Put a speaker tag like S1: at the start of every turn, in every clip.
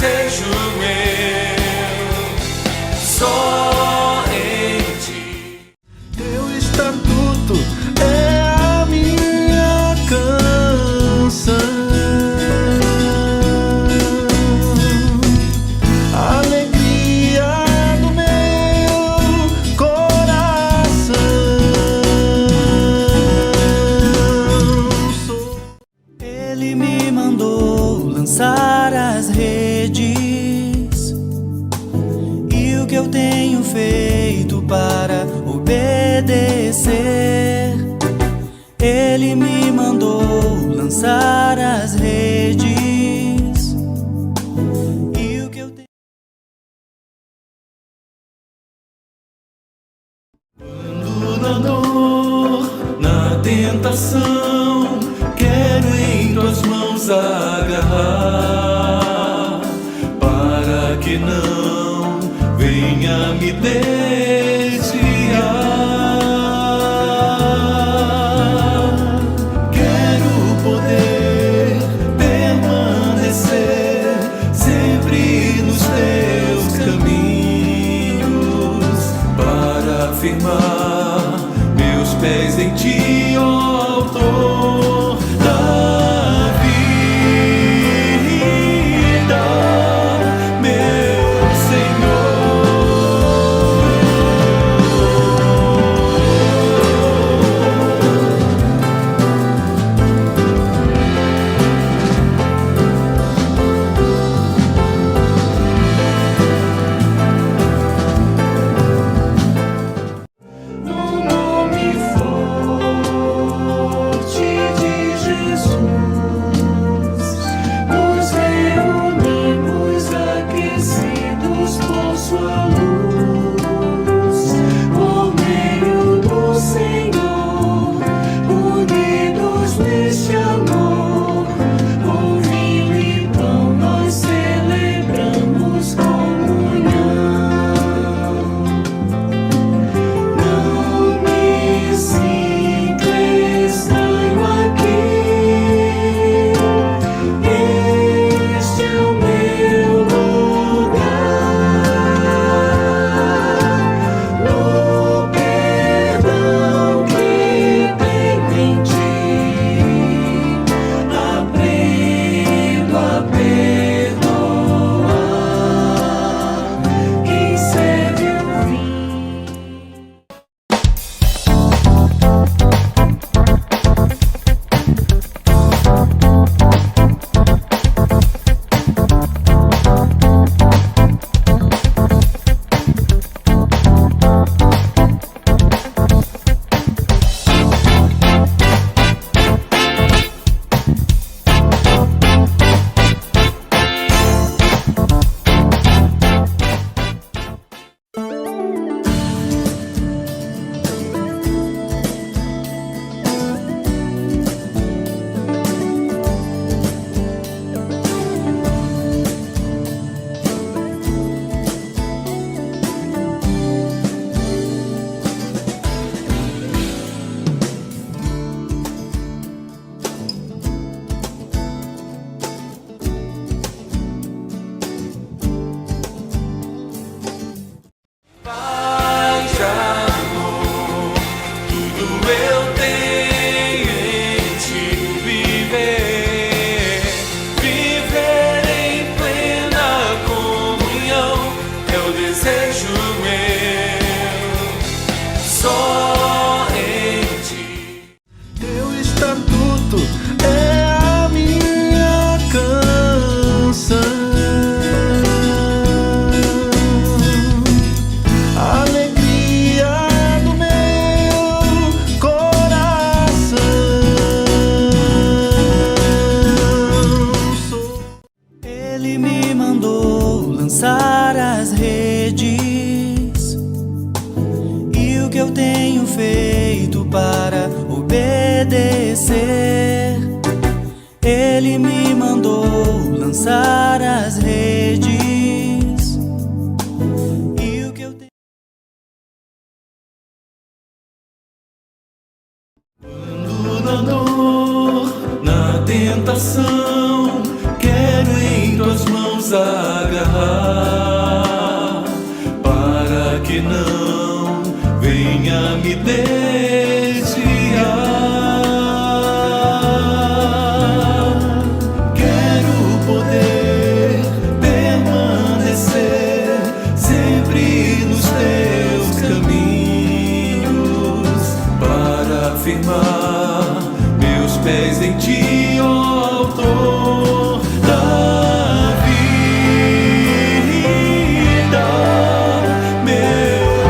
S1: desejo meu, só em ti.
S2: Teu estatuto é a minha canção, a alegria do meu coração. Ele me mandou lançar as redes, e o que eu tenho feito para obedecer? Ele me mandou lançar as redes, e o que eu tenho... Quando na dor, na tentação, quero em tuas mãos agarrar, para que não venha me desviar. Quero poder permanecer sempre nos teus caminhos, para firmar meus pés em ti, ó Autor da vida, meu lançar as redes, e o que eu tenho feito para obedecer? Ele me mandou lançar as redes, e o que eu tenho... Quando na dor, na tentação, quero em tuas mãos
S1: mãos agarrar, para que não venha me desviar. Quero poder permanecer sempre nos teus caminhos, para firmar meus pés em ti, ó Autor da vida, meu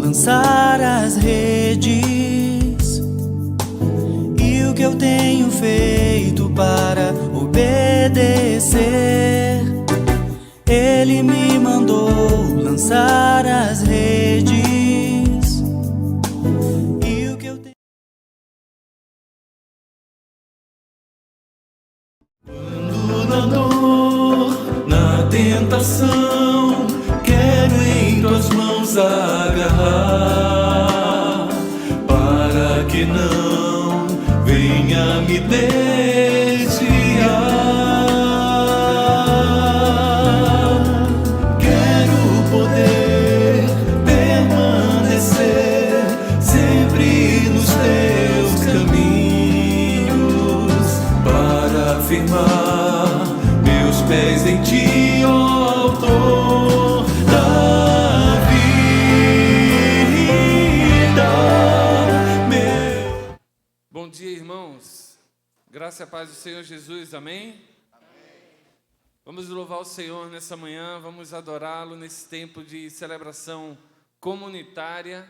S2: lançar as redes, e o que eu tenho feito para obedecer. Ele me mandou lançar as redes, e o que eu tenho.
S1: Quando na dor, na tentação, quero em tuas mãos agarrar, para que não venha me desviar. Quero poder permanecer sempre nos teus caminhos, para firmar meus pés em ti, ó Autor da vida, meu.
S3: Bom dia, irmãos. Graça e paz do Senhor Jesus, amém? Vamos louvar o Senhor nessa manhã, vamos adorá-lo nesse tempo de celebração comunitária.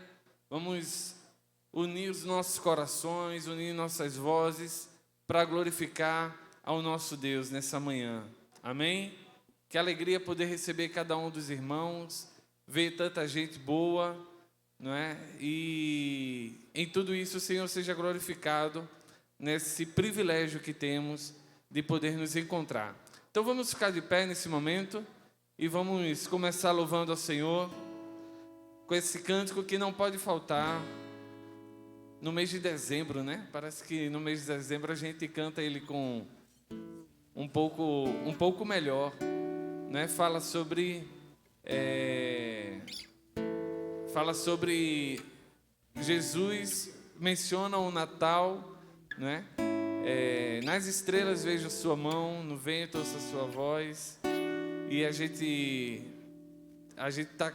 S3: Vamos unir os nossos corações, unir nossas vozes para glorificar ao nosso Deus nessa manhã, amém? Que alegria poder receber cada um dos irmãos, ver tanta gente boa, não é? E em tudo isso o Senhor seja glorificado nesse privilégio que temos de poder nos encontrar. Então vamos ficar de pé nesse momento e vamos começar louvando ao Senhor com esse cântico que não pode faltar no mês de dezembro, né? Parece que no mês de dezembro a gente canta ele com um pouco melhor, né? Fala sobre Jesus, menciona o Natal, né? Nas estrelas vejo a sua mão, no vento ouço a sua voz. E a gente está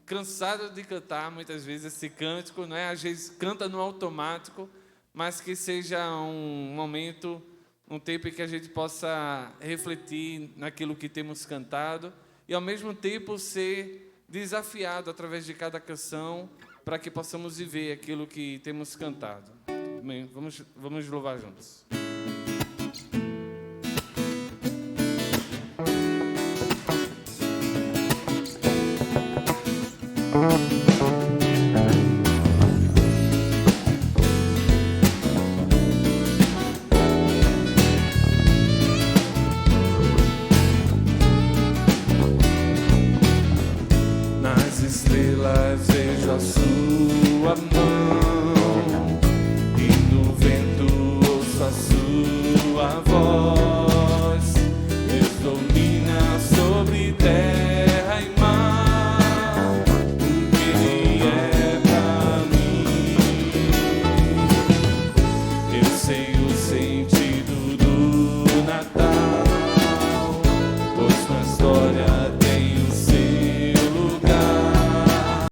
S3: cansado de cantar muitas vezes esse cântico, não é? Às vezes canta no automático, mas que seja um momento, um tempo em que a gente possa refletir naquilo que temos cantado e ao mesmo tempo ser desafiado através de cada canção para que possamos viver aquilo que temos cantado. Amém? Vamos louvar juntos.
S1: Nas estrelas vejo a sua mão e no vento ouço a sua voz. Deus domina sobre terra e mar, porque Ele é pra mim. Eu sei o sentido do Natal, pois na história tem o seu lugar.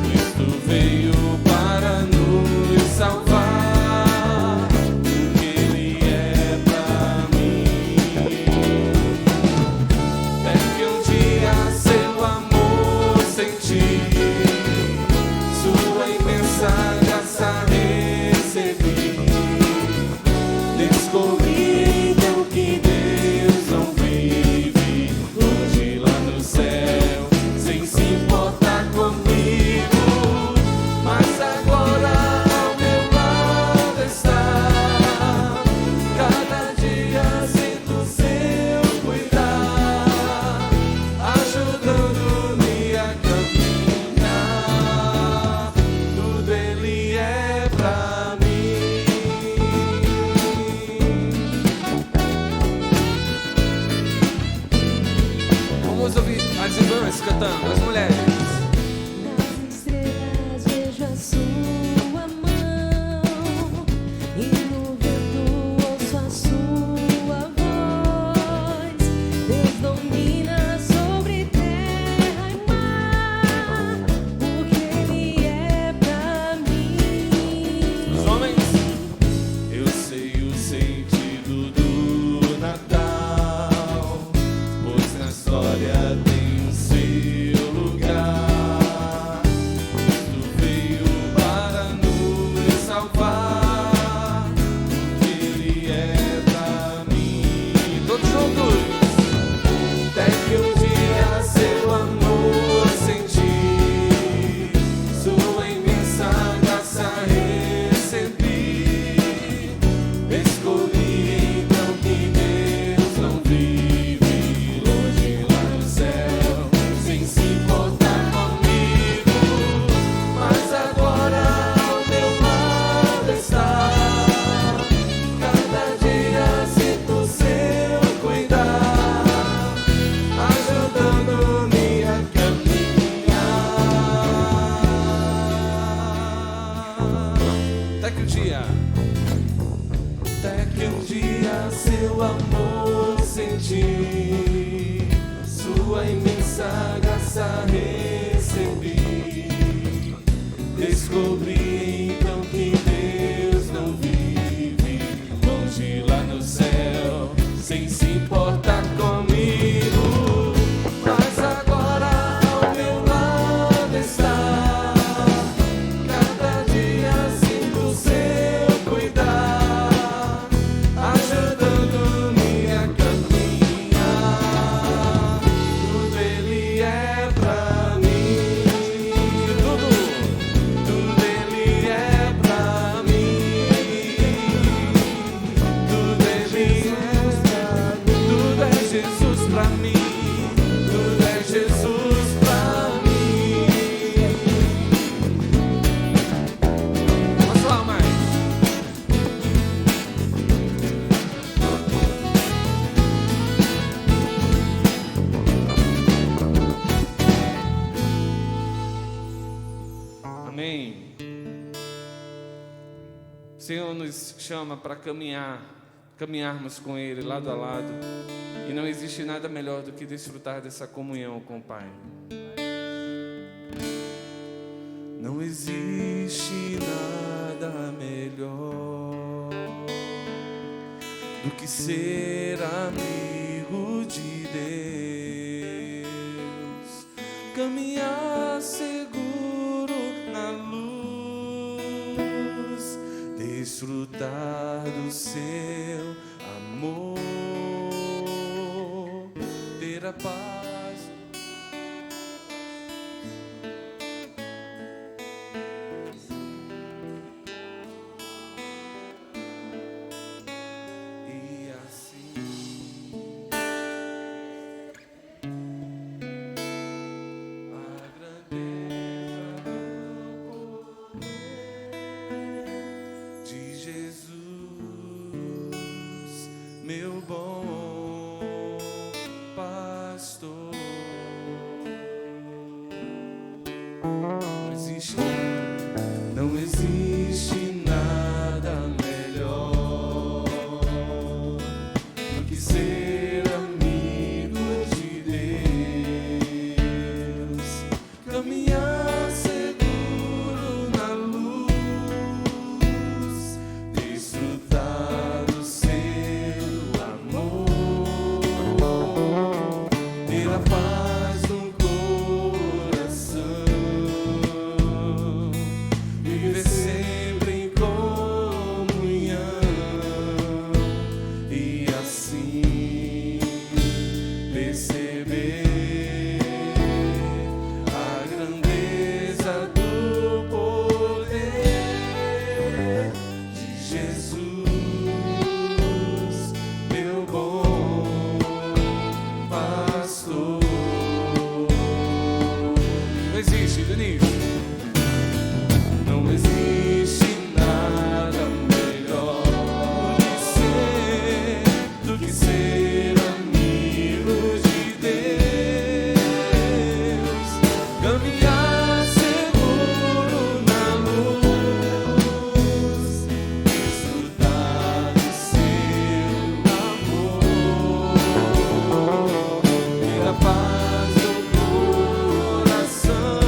S1: Cristo veio para nos salvar, porque Ele é pra mim. É que um dia seu amor senti, sua imensa graça recebi. Descobri então que Deus não vive longe lá no céu, sem se importar comigo, mas agora ao meu lado está. Cada dia sinto seu cuidar, ajudando-me a caminhar. Tudo Ele é pra mim.
S3: Vamos ouvir as irmãs cantando, as mulheres.
S4: Nas estrelas vejo a sua mão e no vento ouço a sua voz. Deus domina sobre terra e mar, porque Ele é pra mim.
S3: Os homens.
S1: Eu sei o sentido do Natal, pois na história tem o seu lugar.
S3: Senhor nos chama para caminharmos com Ele lado a lado. E não existe nada melhor do que desfrutar dessa comunhão com o Pai. Não existe nada melhor do que ser amigo de Deus, caminhar seguro na luz, desfrutar do seu amor, ter a paz. Meu bom pastor, não existe nada melhor do que ser amigo de Deus, caminhar seguro na luz, desfrutar do seu ter a paz no coração, viver sempre em comunhão e assim perceber a grandeza do poder de Jesus, meu bom pastor. Não existe, Denise. Não existe nada melhor do que ser amigo de Deus, caminhar seguro na luz, desfrutar do seu amor, ter a paz do coração,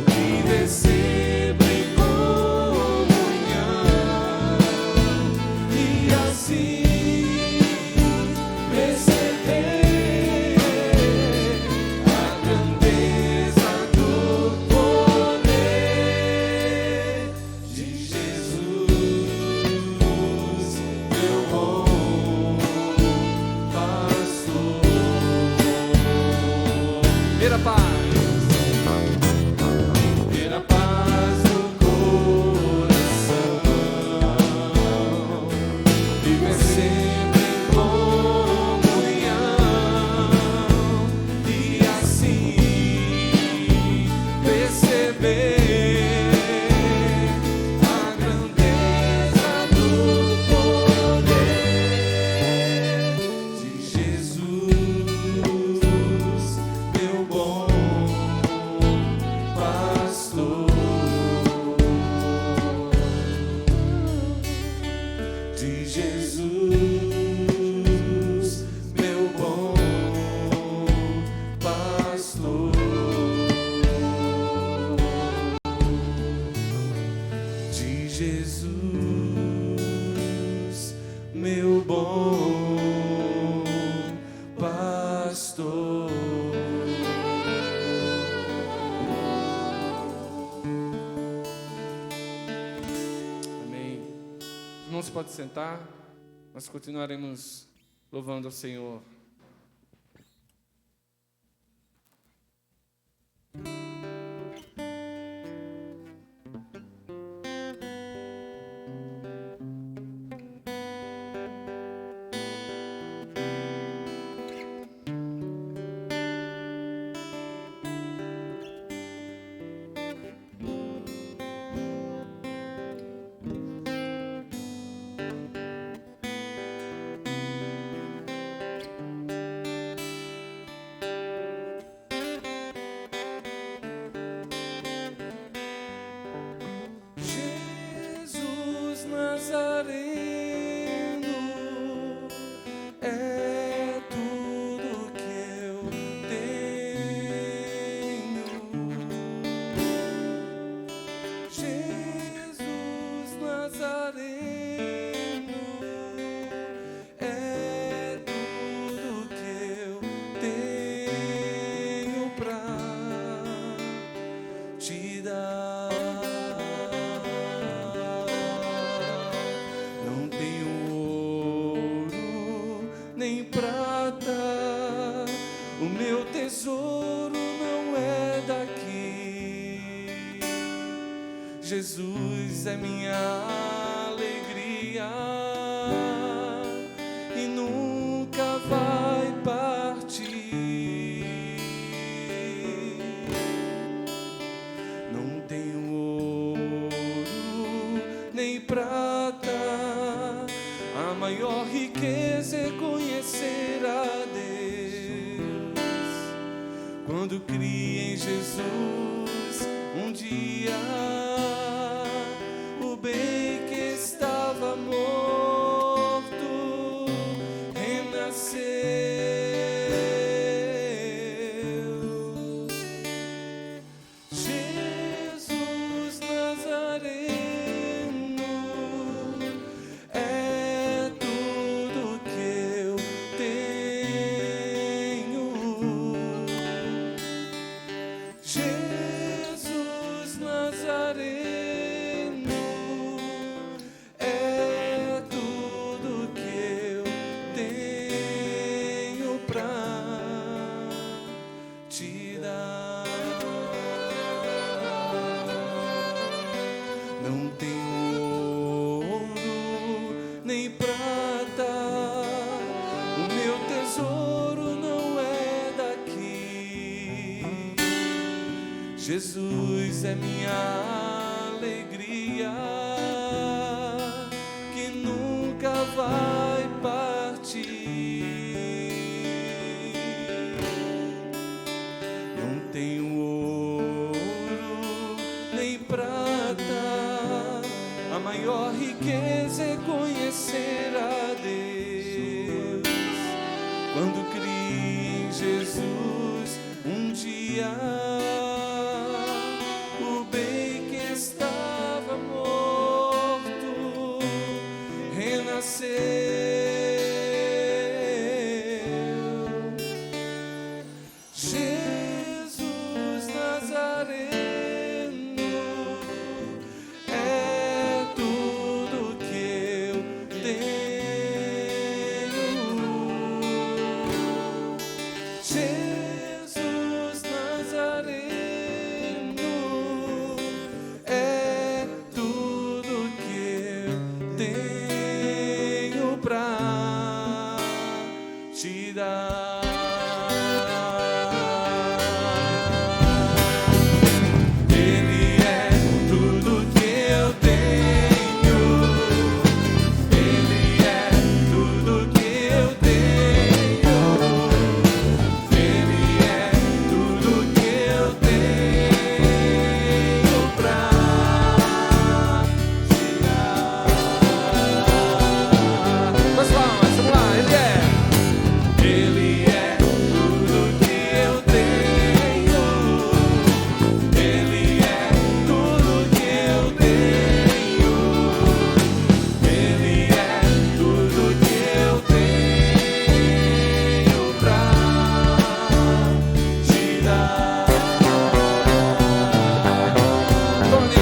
S3: viver sempre em comunhão e assim perceber a grandeza do poder de Jesus, meu bom pastor. Ter a paz. Ter a paz no coração, viver sempre em comunhão e assim perceber a grandeza do poder de Jesus, meu bom pastor, de Jesus, meu bom pastor, de Jesus, meu bom pastor. Amém. Os irmãos podem sentar, nós continuaremos louvando ao Senhor. tesouro não é daqui. Jesus é minha alegria e nunca vai partir. Não tenho ouro nem prata, a maior riqueza é conhecer a Deus. Quando criei em Jesus, um dia o bem que estava morto renasceu. Jesus Nazareno é tudo que eu tenho. Jesus Nazareno é tudo que eu tenho pra te dar. Não tenho ouro nem prata, o meu tesouro não é daqui. Jesus é minha alegria que nunca vai partir. Não tenho ouro nem prata, a maior riqueza é conhecer a Deus. Quando criei em Jesus, um dia o bem que estava morto renasceu. Jesus Nazareno é tudo que eu tenho. Jesus Nazareno é tudo que eu tenho pra te dar. Ele é tudo que eu tenho. Ele é tudo que eu tenho. Ele é tudo que eu tenho pra te dar. Mas palmas, vamos lá. Ele é tudo que eu tenho. Ele é tudo que eu tenho. Ele é tudo que eu tenho pra te dar. Tony.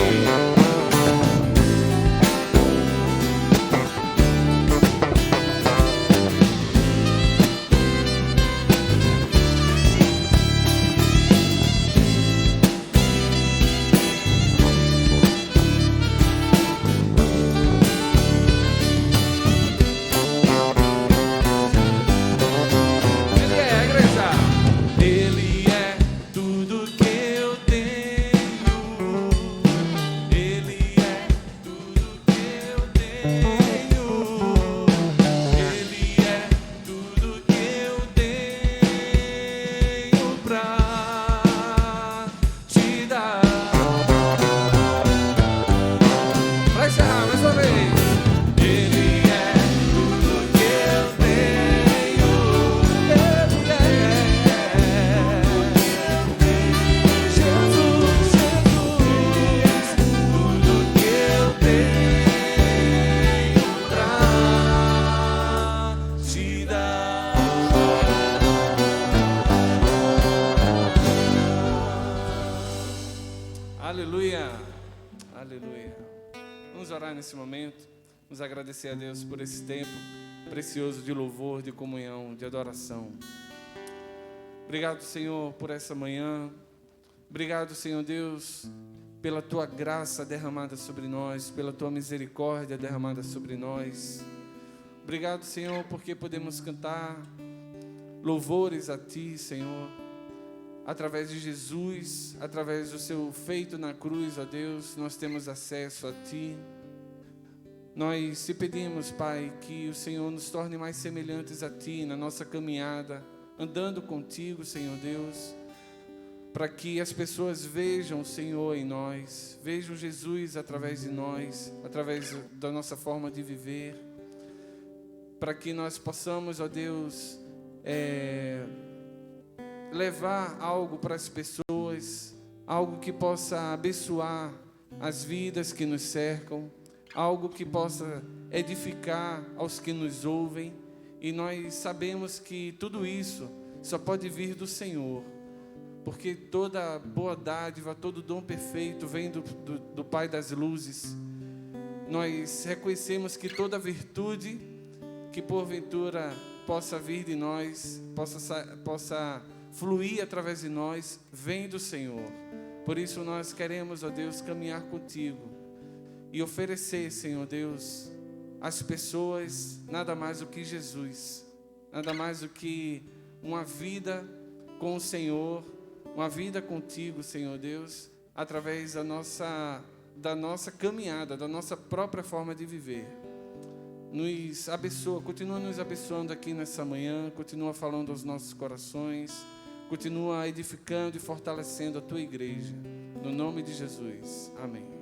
S3: Ele é, igreja. Ele é tudo que eu tenho. Ele é tudo que eu tenho. Ele é tudo que eu tenho pra te dar. Pra encerrar mais uma vez. Ele é tudo que eu tenho. Ele é Jesus, Jesus, tudo que eu tenho pra te dar. Aleluia, aleluia. Vamos orar nesse momento, vamos agradecer a Deus por esse tempo precioso de louvor, de comunhão, de adoração. Obrigado, Senhor, por essa manhã. Obrigado, Senhor Deus, pela Tua graça derramada sobre nós, pela Tua misericórdia derramada sobre nós. Obrigado, Senhor, porque podemos cantar louvores a Ti, Senhor, através de Jesus, através do Seu feito na cruz, ó Deus, nós temos acesso a Ti. Nós te pedimos, Pai, que o Senhor nos torne mais semelhantes a Ti na nossa caminhada, andando contigo, Senhor Deus, para que as pessoas vejam o Senhor em nós, vejam Jesus através de nós, através da nossa forma de viver, para que nós possamos, ó Deus, levar algo para as pessoas, algo que possa abençoar as vidas que nos cercam, algo que possa edificar aos que nos ouvem, e nós sabemos que tudo isso só pode vir do Senhor, porque toda boa dádiva, todo dom perfeito vem do Pai das luzes. Nós reconhecemos que toda virtude que porventura possa vir de nós, possa fluir através de nós, vem do Senhor. Por isso nós queremos, ó Deus, caminhar contigo e oferecer, Senhor Deus, às pessoas nada mais do que Jesus, nada mais do que uma vida com o Senhor, uma vida contigo, Senhor Deus, através da nossa caminhada, da nossa própria forma de viver. Nos abençoa, continua nos abençoando aqui nessa manhã, continua falando aos nossos corações, continua edificando e fortalecendo a Tua igreja, no nome de Jesus, amém.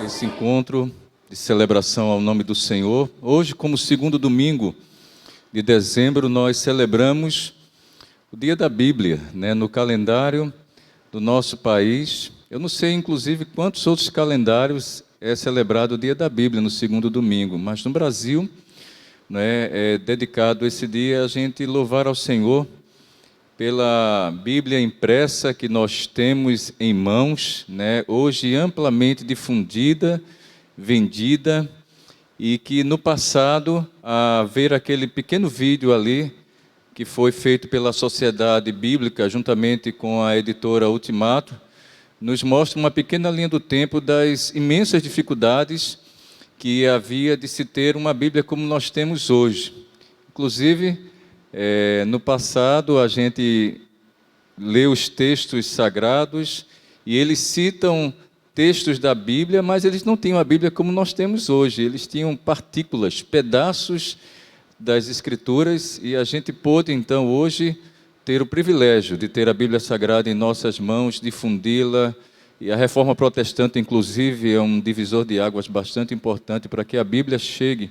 S5: Esse encontro de celebração ao nome do Senhor. Hoje, como segundo domingo de dezembro, nós celebramos o Dia da Bíblia, né? No calendário do nosso país. Eu não sei, inclusive, quantos outros calendários é celebrado o Dia da Bíblia no segundo domingo, mas no Brasil, né, dedicado esse dia a gente louvar ao Senhor pela Bíblia impressa que nós temos em mãos, né, hoje amplamente difundida, vendida, e que no passado, a ver aquele pequeno vídeo ali, que foi feito pela Sociedade Bíblica, juntamente com a editora Ultimato, nos mostra uma pequena linha do tempo das imensas dificuldades que havia de se ter uma Bíblia como nós temos hoje. Inclusive, no passado, a gente lê os textos sagrados e eles citam textos da Bíblia, mas eles não tinham a Bíblia como nós temos hoje. Eles tinham partículas, pedaços das Escrituras, e a gente pôde, então, hoje, ter o privilégio de ter a Bíblia Sagrada em nossas mãos, difundi-la, e a Reforma Protestante, inclusive, é um divisor de águas bastante importante para que a Bíblia chegue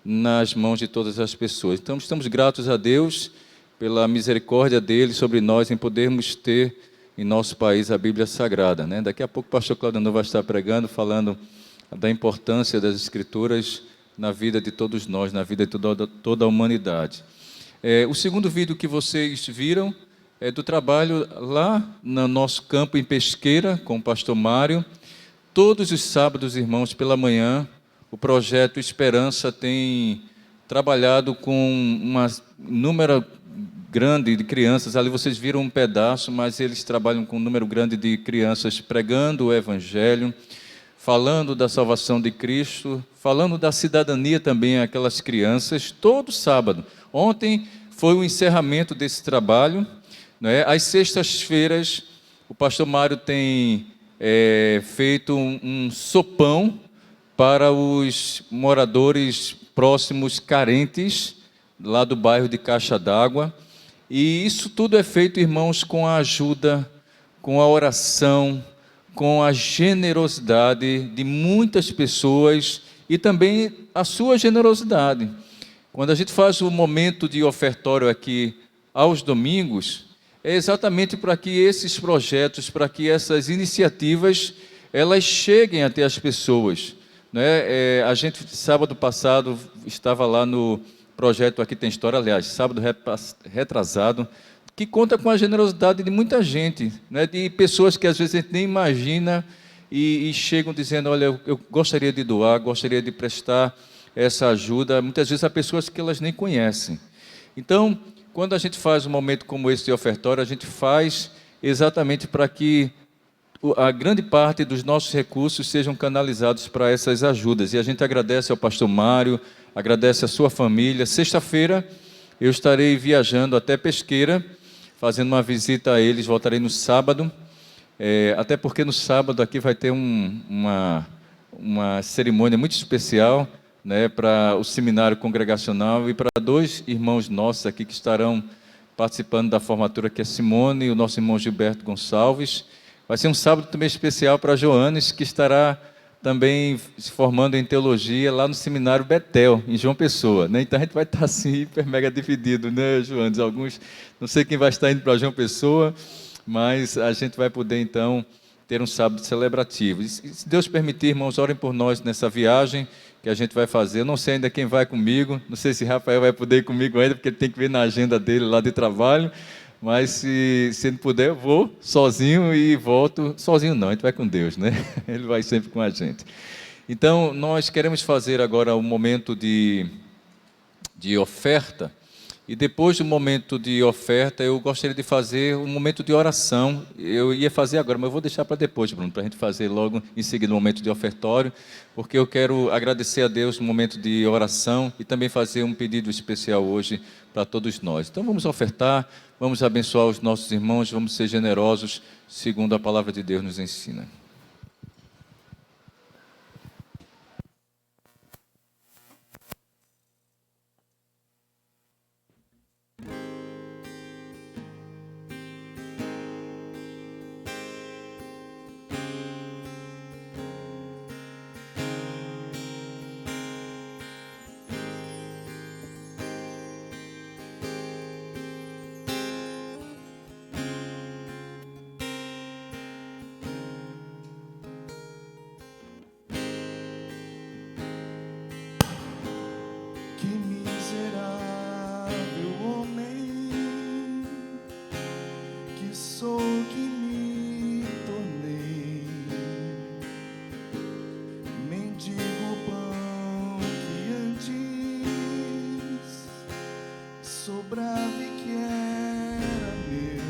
S5: nas mãos de todas as pessoas. Então, estamos gratos a Deus pela misericórdia dele sobre nós em podermos ter em nosso país a Bíblia Sagrada, né? Daqui a pouco o pastor Claudio vai estar pregando, falando da importância das Escrituras na vida de todos nós, na vida de toda a humanidade. O segundo vídeo que vocês viram é do trabalho lá no nosso campo em Pesqueira, com o pastor Mário. Todos os sábados, irmãos, pela manhã, o projeto Esperança tem trabalhado com uma número grande de crianças. Ali vocês viram um pedaço, mas eles trabalham com um número grande de crianças pregando o Evangelho, falando da salvação de Cristo, falando da cidadania também àquelas crianças, todo sábado. Ontem foi o encerramento desse trabalho, né? Às sextas-feiras, o pastor Mário tem feito um sopão para os moradores próximos carentes, lá do bairro de Caixa d'Água. E isso tudo é feito, irmãos, com a ajuda, com a oração, com a generosidade de muitas pessoas e também a sua generosidade. Quando a gente faz o momento de ofertório aqui aos domingos, é exatamente para que esses projetos, para que essas iniciativas, elas cheguem até as pessoas, né? A gente, sábado passado, estava lá no projeto Aqui Tem História, aliás, sábado retrasado, que conta com a generosidade de muita gente, né? De pessoas que às vezes a gente nem imagina e chegam dizendo, olha, eu gostaria de doar, gostaria de prestar essa ajuda, muitas vezes a pessoas que elas nem conhecem. Então, quando a gente faz um momento como esse de ofertório, a gente faz exatamente para que a grande parte dos nossos recursos sejam canalizados para essas ajudas. E a gente agradece ao pastor Mário, agradece a sua família. Sexta-feira eu estarei viajando até Pesqueira, fazendo uma visita a eles, voltarei no sábado, até porque no sábado aqui vai ter uma cerimônia muito especial, né, para o seminário congregacional e para 2 irmãos nossos aqui que estarão participando da formatura, que é Simone e o nosso irmão Gilberto Gonçalves. Vai ser um sábado também especial para Joanes, que estará também se formando em teologia lá no seminário Betel, em João Pessoa, né? Então a gente vai estar assim, hiper mega dividido, né, Joanes? Alguns, não sei quem vai estar indo para João Pessoa, mas a gente vai poder então ter um sábado celebrativo. E se Deus permitir, irmãos, orem por nós nessa viagem que a gente vai fazer. Eu não sei ainda quem vai comigo, não sei se Rafael vai poder ir comigo ainda, porque ele tem que ver na agenda dele lá de trabalho, mas se ele puder, eu vou sozinho e volto. Sozinho não, a gente vai com Deus, né? Ele vai sempre com a gente. Então, nós queremos fazer agora um momento de oferta, e depois do momento de oferta, eu gostaria de fazer um momento de oração. Eu ia fazer agora, mas eu vou deixar para depois, Bruno, para a gente fazer logo em seguida um momento de ofertório, porque eu quero agradecer a Deus no momento de oração e também fazer um pedido especial hoje para todos nós. Então vamos ofertar, vamos abençoar os nossos irmãos, vamos ser generosos, segundo a palavra de Deus nos ensina.
S1: homem que sou, que me tornei, mendigo pão que antes sobrava e que era meu.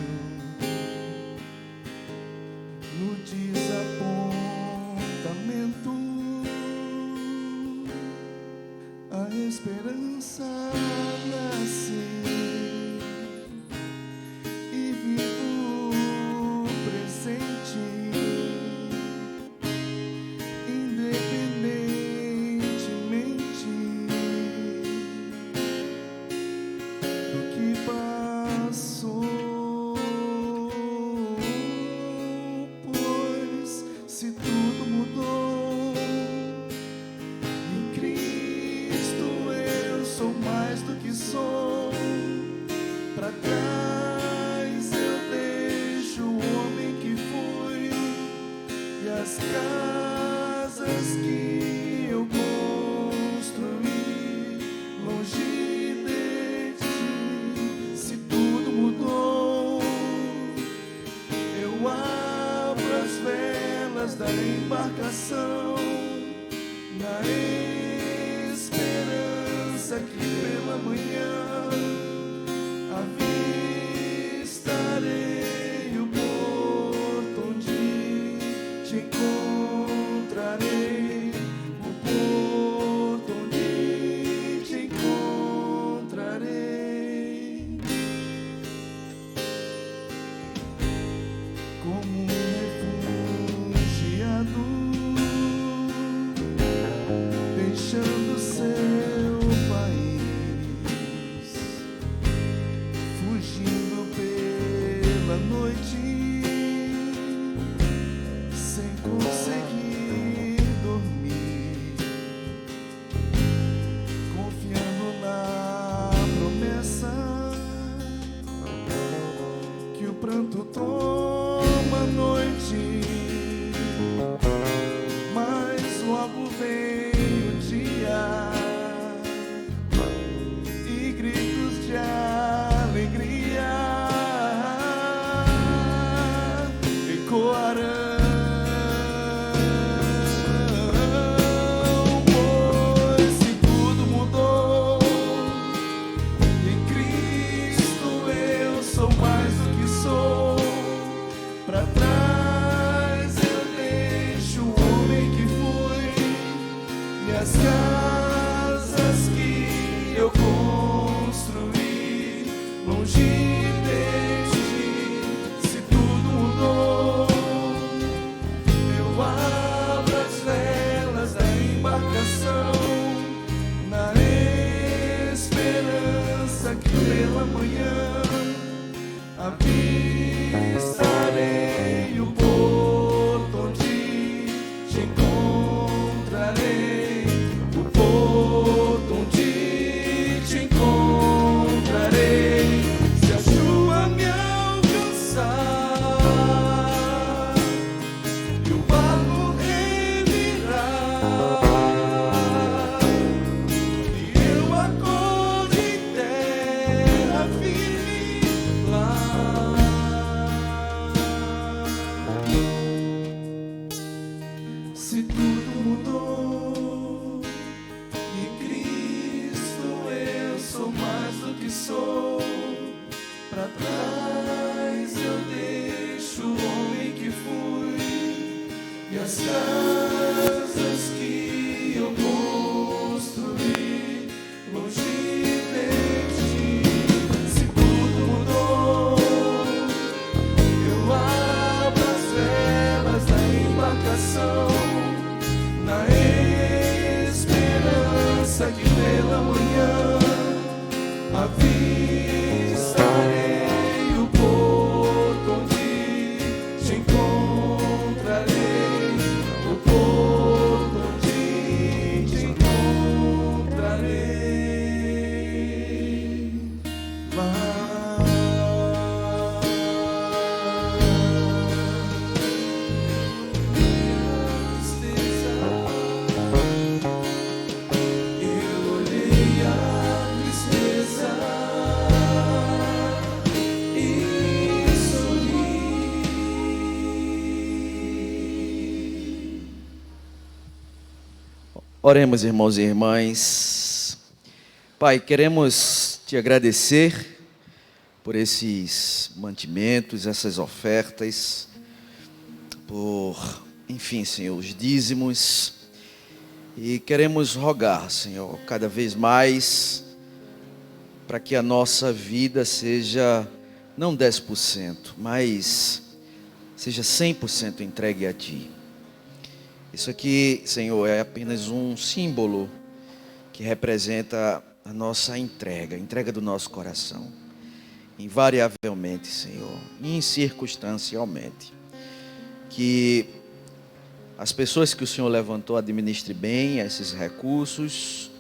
S1: No desapontamento, a esperança nasce e vivo o presente, independentemente do que passou. Pois se tudo mudou em Cristo, eu sou mais do que sou. Pra trás eu deixo o homem que fui e as casas que eu construí longe de ti. Se tudo mudou, eu abro as velas da embarcação na esperança que pela manhã avistarei o porto onde te encontrarei, o porto onde te encontrarei. Como um refugiado, deixando seu país, fugindo pela noite, sem conseguir dormir, confiando na promessa que o pranto toma a noite, mas logo vem o dia e gritos de alegria ecoarão. Pois se tudo mudou em Cristo, eu sou mais do que sou. Pra trás eu deixo o homem que fui e as casas que eu construí longe de ti. Se tudo mudou, eu abro as velas da embarcação na esperança que pela manhã avistarei o porto onde te encontrarei, o porto onde te encontrarei. Se a chuva me alcançar e o barco revirar e eu acorde em terra firme lá. Se tudo mudou em Cristo, eu sou mais do que sou. Pra trás eu deixo o homem que fui e as casas que eu construí longe de ti. Se tudo
S6: Oremos, irmãos e irmãs. Pai, queremos te agradecer por esses mantimentos, essas ofertas, por, enfim, Senhor, os dízimos. E queremos rogar, Senhor, cada vez mais, para que a nossa vida seja não 10%, mas seja 100% entregue a Ti. Isso aqui, Senhor, é apenas um símbolo que representa a nossa entrega, a entrega do nosso coração. Invariavelmente, Senhor, incircunstancialmente. Que as pessoas que o Senhor levantou administre bem esses recursos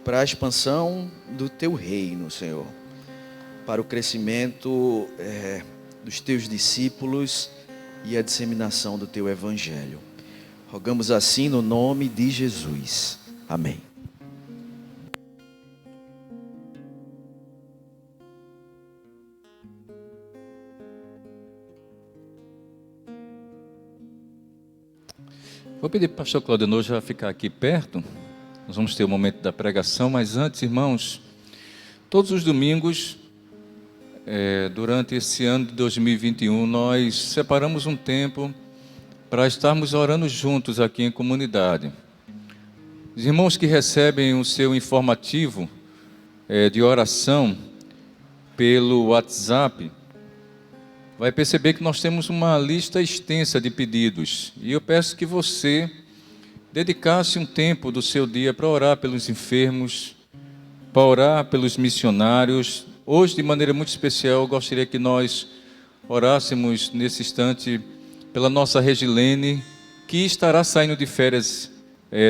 S6: para a expansão do Teu reino, Senhor. Para o crescimento dos Teus discípulos e a disseminação do Teu Evangelho. Rogamos assim no nome de Jesus. Amém.
S5: Vou pedir para o pastor Claudenor já ficar aqui perto. Nós vamos ter o momento da pregação, mas antes, irmãos, todos os domingos, durante esse ano de 2021, nós separamos um tempo para estarmos orando juntos aqui em comunidade. Os irmãos que recebem o seu informativo de oração pelo WhatsApp, vai perceber que nós temos uma lista extensa de pedidos. E eu peço que você dedicasse um tempo do seu dia para orar pelos enfermos, para orar pelos missionários. Hoje, de maneira muito especial, eu gostaria que nós orássemos nesse instante pela nossa Regilene, que estará saindo de férias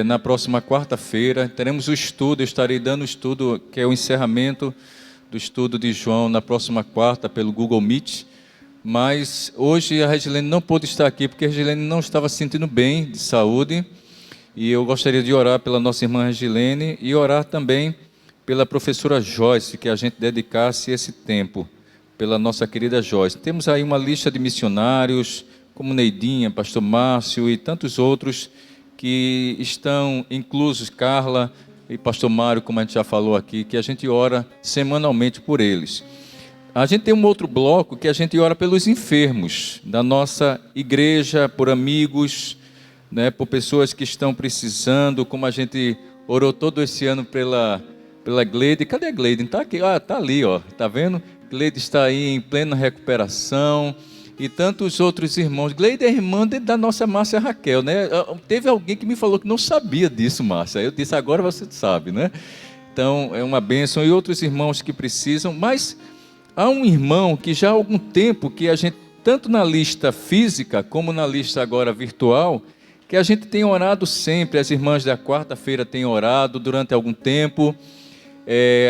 S5: na próxima quarta-feira. Teremos o estudo, eu estarei dando o estudo, que é o encerramento do estudo de João, na próxima quarta, pelo Google Meet. Mas hoje a Regilene não pôde estar aqui, porque a Regilene não estava se sentindo bem de saúde. E eu gostaria de orar pela nossa irmã Regilene e orar também pela professora Joyce, que a gente dedicasse esse tempo, pela nossa querida Joyce. Temos aí uma lista de missionários, como Neidinha, pastor Márcio e tantos outros que estão inclusos, Carla e pastor Mário, como a gente já falou aqui, que a gente ora semanalmente por eles. A gente tem um outro bloco que a gente ora pelos enfermos da nossa igreja, por amigos, né, por pessoas que estão precisando, como a gente orou todo esse ano pela Gleide. Cadê a Gleide? Está aqui, está ali, ó, tá vendo? Gleide está aí em plena recuperação. E tantos outros irmãos. Gleide é irmã da nossa Márcia Raquel, né? Teve alguém que me falou que não sabia disso, Márcia. Eu disse, agora você sabe, né? Então, é uma bênção. E outros irmãos que precisam. Mas há um irmão que já há algum tempo, que a gente, tanto na lista física, como na lista agora virtual, que a gente tem orado sempre. As irmãs da quarta-feira têm orado durante algum tempo.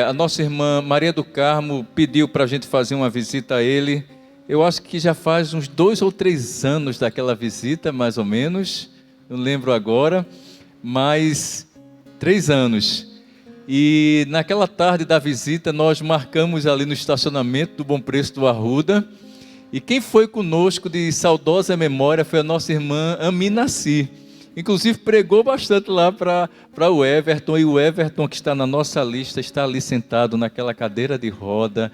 S5: A nossa irmã Maria do Carmo pediu para a gente fazer uma visita a ele. Eu acho que já faz uns 2 ou 3 anos daquela visita, mais ou menos. Não lembro agora, mas 3 anos. E naquela tarde da visita, nós marcamos ali no estacionamento do Bom Preço do Arruda. E quem foi conosco de saudosa memória foi a nossa irmã Aminaci. Inclusive pregou bastante lá para o Everton. E o Everton, que está na nossa lista, está ali sentado naquela cadeira de roda.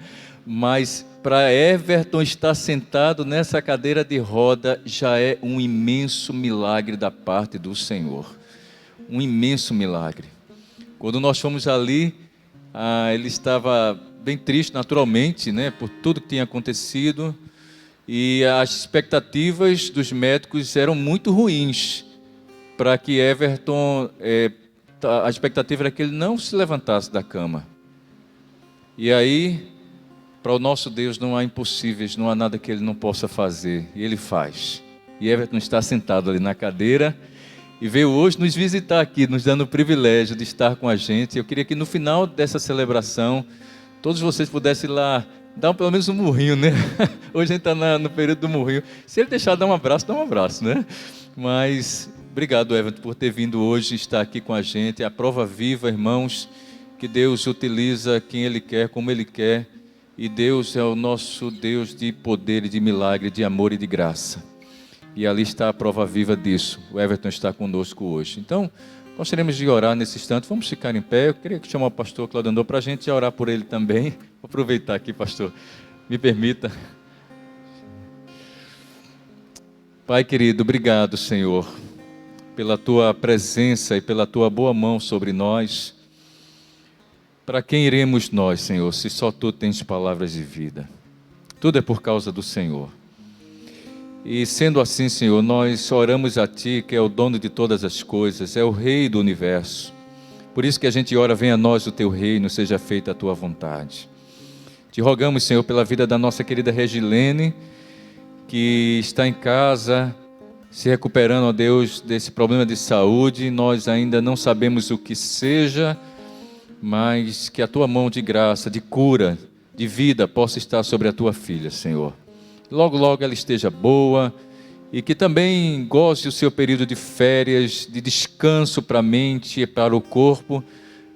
S5: Mas para Everton estar sentado nessa cadeira de roda já é um imenso milagre da parte do Senhor. Um imenso milagre. Quando nós fomos ali, ele estava bem triste naturalmente, né, por tudo que tinha acontecido. E as expectativas dos médicos eram muito ruins para que Everton, a expectativa era que ele não se levantasse da cama. E aí, para o nosso Deus não há impossíveis, não há nada que Ele não possa fazer. E Ele faz. E Everton está sentado ali na cadeira e veio hoje nos visitar aqui, nos dando o privilégio de estar com a gente. Eu queria que no final dessa celebração, todos vocês pudessem ir lá, dar pelo menos um murrinho, né? Hoje a gente está no período do murrinho. Se Ele deixar dar um abraço, né? Mas obrigado, Everton, por ter vindo hoje estar aqui com a gente. A prova viva, irmãos, que Deus utiliza quem Ele quer, como Ele quer. E Deus é o nosso Deus de poder e de milagre, de amor e de graça. E ali está a prova viva disso. O Everton está conosco hoje. Então, Gostaríamos de orar nesse instante. Vamos ficar em pé. Eu queria chamar o pastor Claudio Andor para a gente orar por ele também. Vou aproveitar aqui, pastor. Me permita. Pai querido, obrigado, Senhor, pela Tua presença e pela Tua boa mão sobre nós. Para quem iremos nós, Senhor, se só Tu tens palavras de vida? Tudo é por causa do Senhor. E sendo assim, Senhor, nós oramos a Ti, que é o dono de todas as coisas, é o Rei do universo. Por isso que a gente ora, venha a nós o Teu reino, seja feita a Tua vontade. Te rogamos, Senhor, pela vida da nossa querida Regilene, que está em casa, se recuperando, ó Deus, desse problema de saúde. Nós ainda não sabemos o que seja, mas que a Tua mão de graça, de cura, de vida, possa estar sobre a Tua filha, Senhor. Logo, logo ela esteja boa e que também goze o seu período de férias, de descanso para a mente e para o corpo,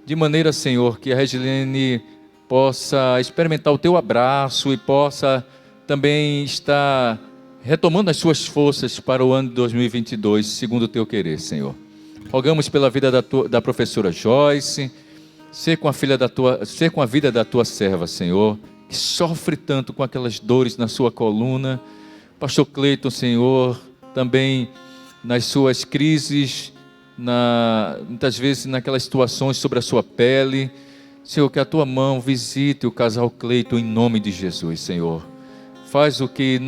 S5: de maneira, Senhor, que a Regilene possa experimentar o Teu abraço e possa também estar retomando as suas forças para o ano de 2022, segundo o Teu querer, Senhor. Rogamos pela vida da professora Joyce, ser com a vida da Tua serva, Senhor, que sofre tanto com aquelas dores na sua coluna. Pastor Cleiton, Senhor, também nas suas crises, muitas vezes naquelas situações sobre a sua pele. Senhor, que a Tua mão visite o casal Cleiton em nome de Jesus, Senhor. Faz o que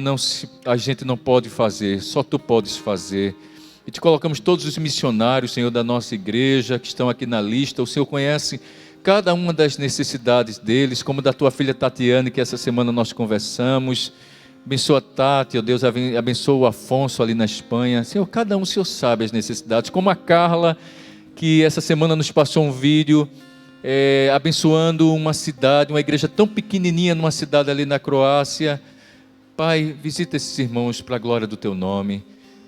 S5: a gente não pode fazer, só Tu podes fazer. E Te colocamos todos os missionários, Senhor, da nossa igreja, que estão aqui na lista. O Senhor conhece cada uma das necessidades deles, como da Tua filha Tatiane, que essa semana nós conversamos. Abençoa a Tati, ó Deus, abençoa o Afonso ali na Espanha. Senhor, cada um, o Senhor sabe as necessidades. Como a Carla, que essa semana nos passou um vídeo, abençoando uma cidade, uma igreja tão pequenininha numa cidade ali na Croácia. Pai, visita esses irmãos para a glória do Teu nome.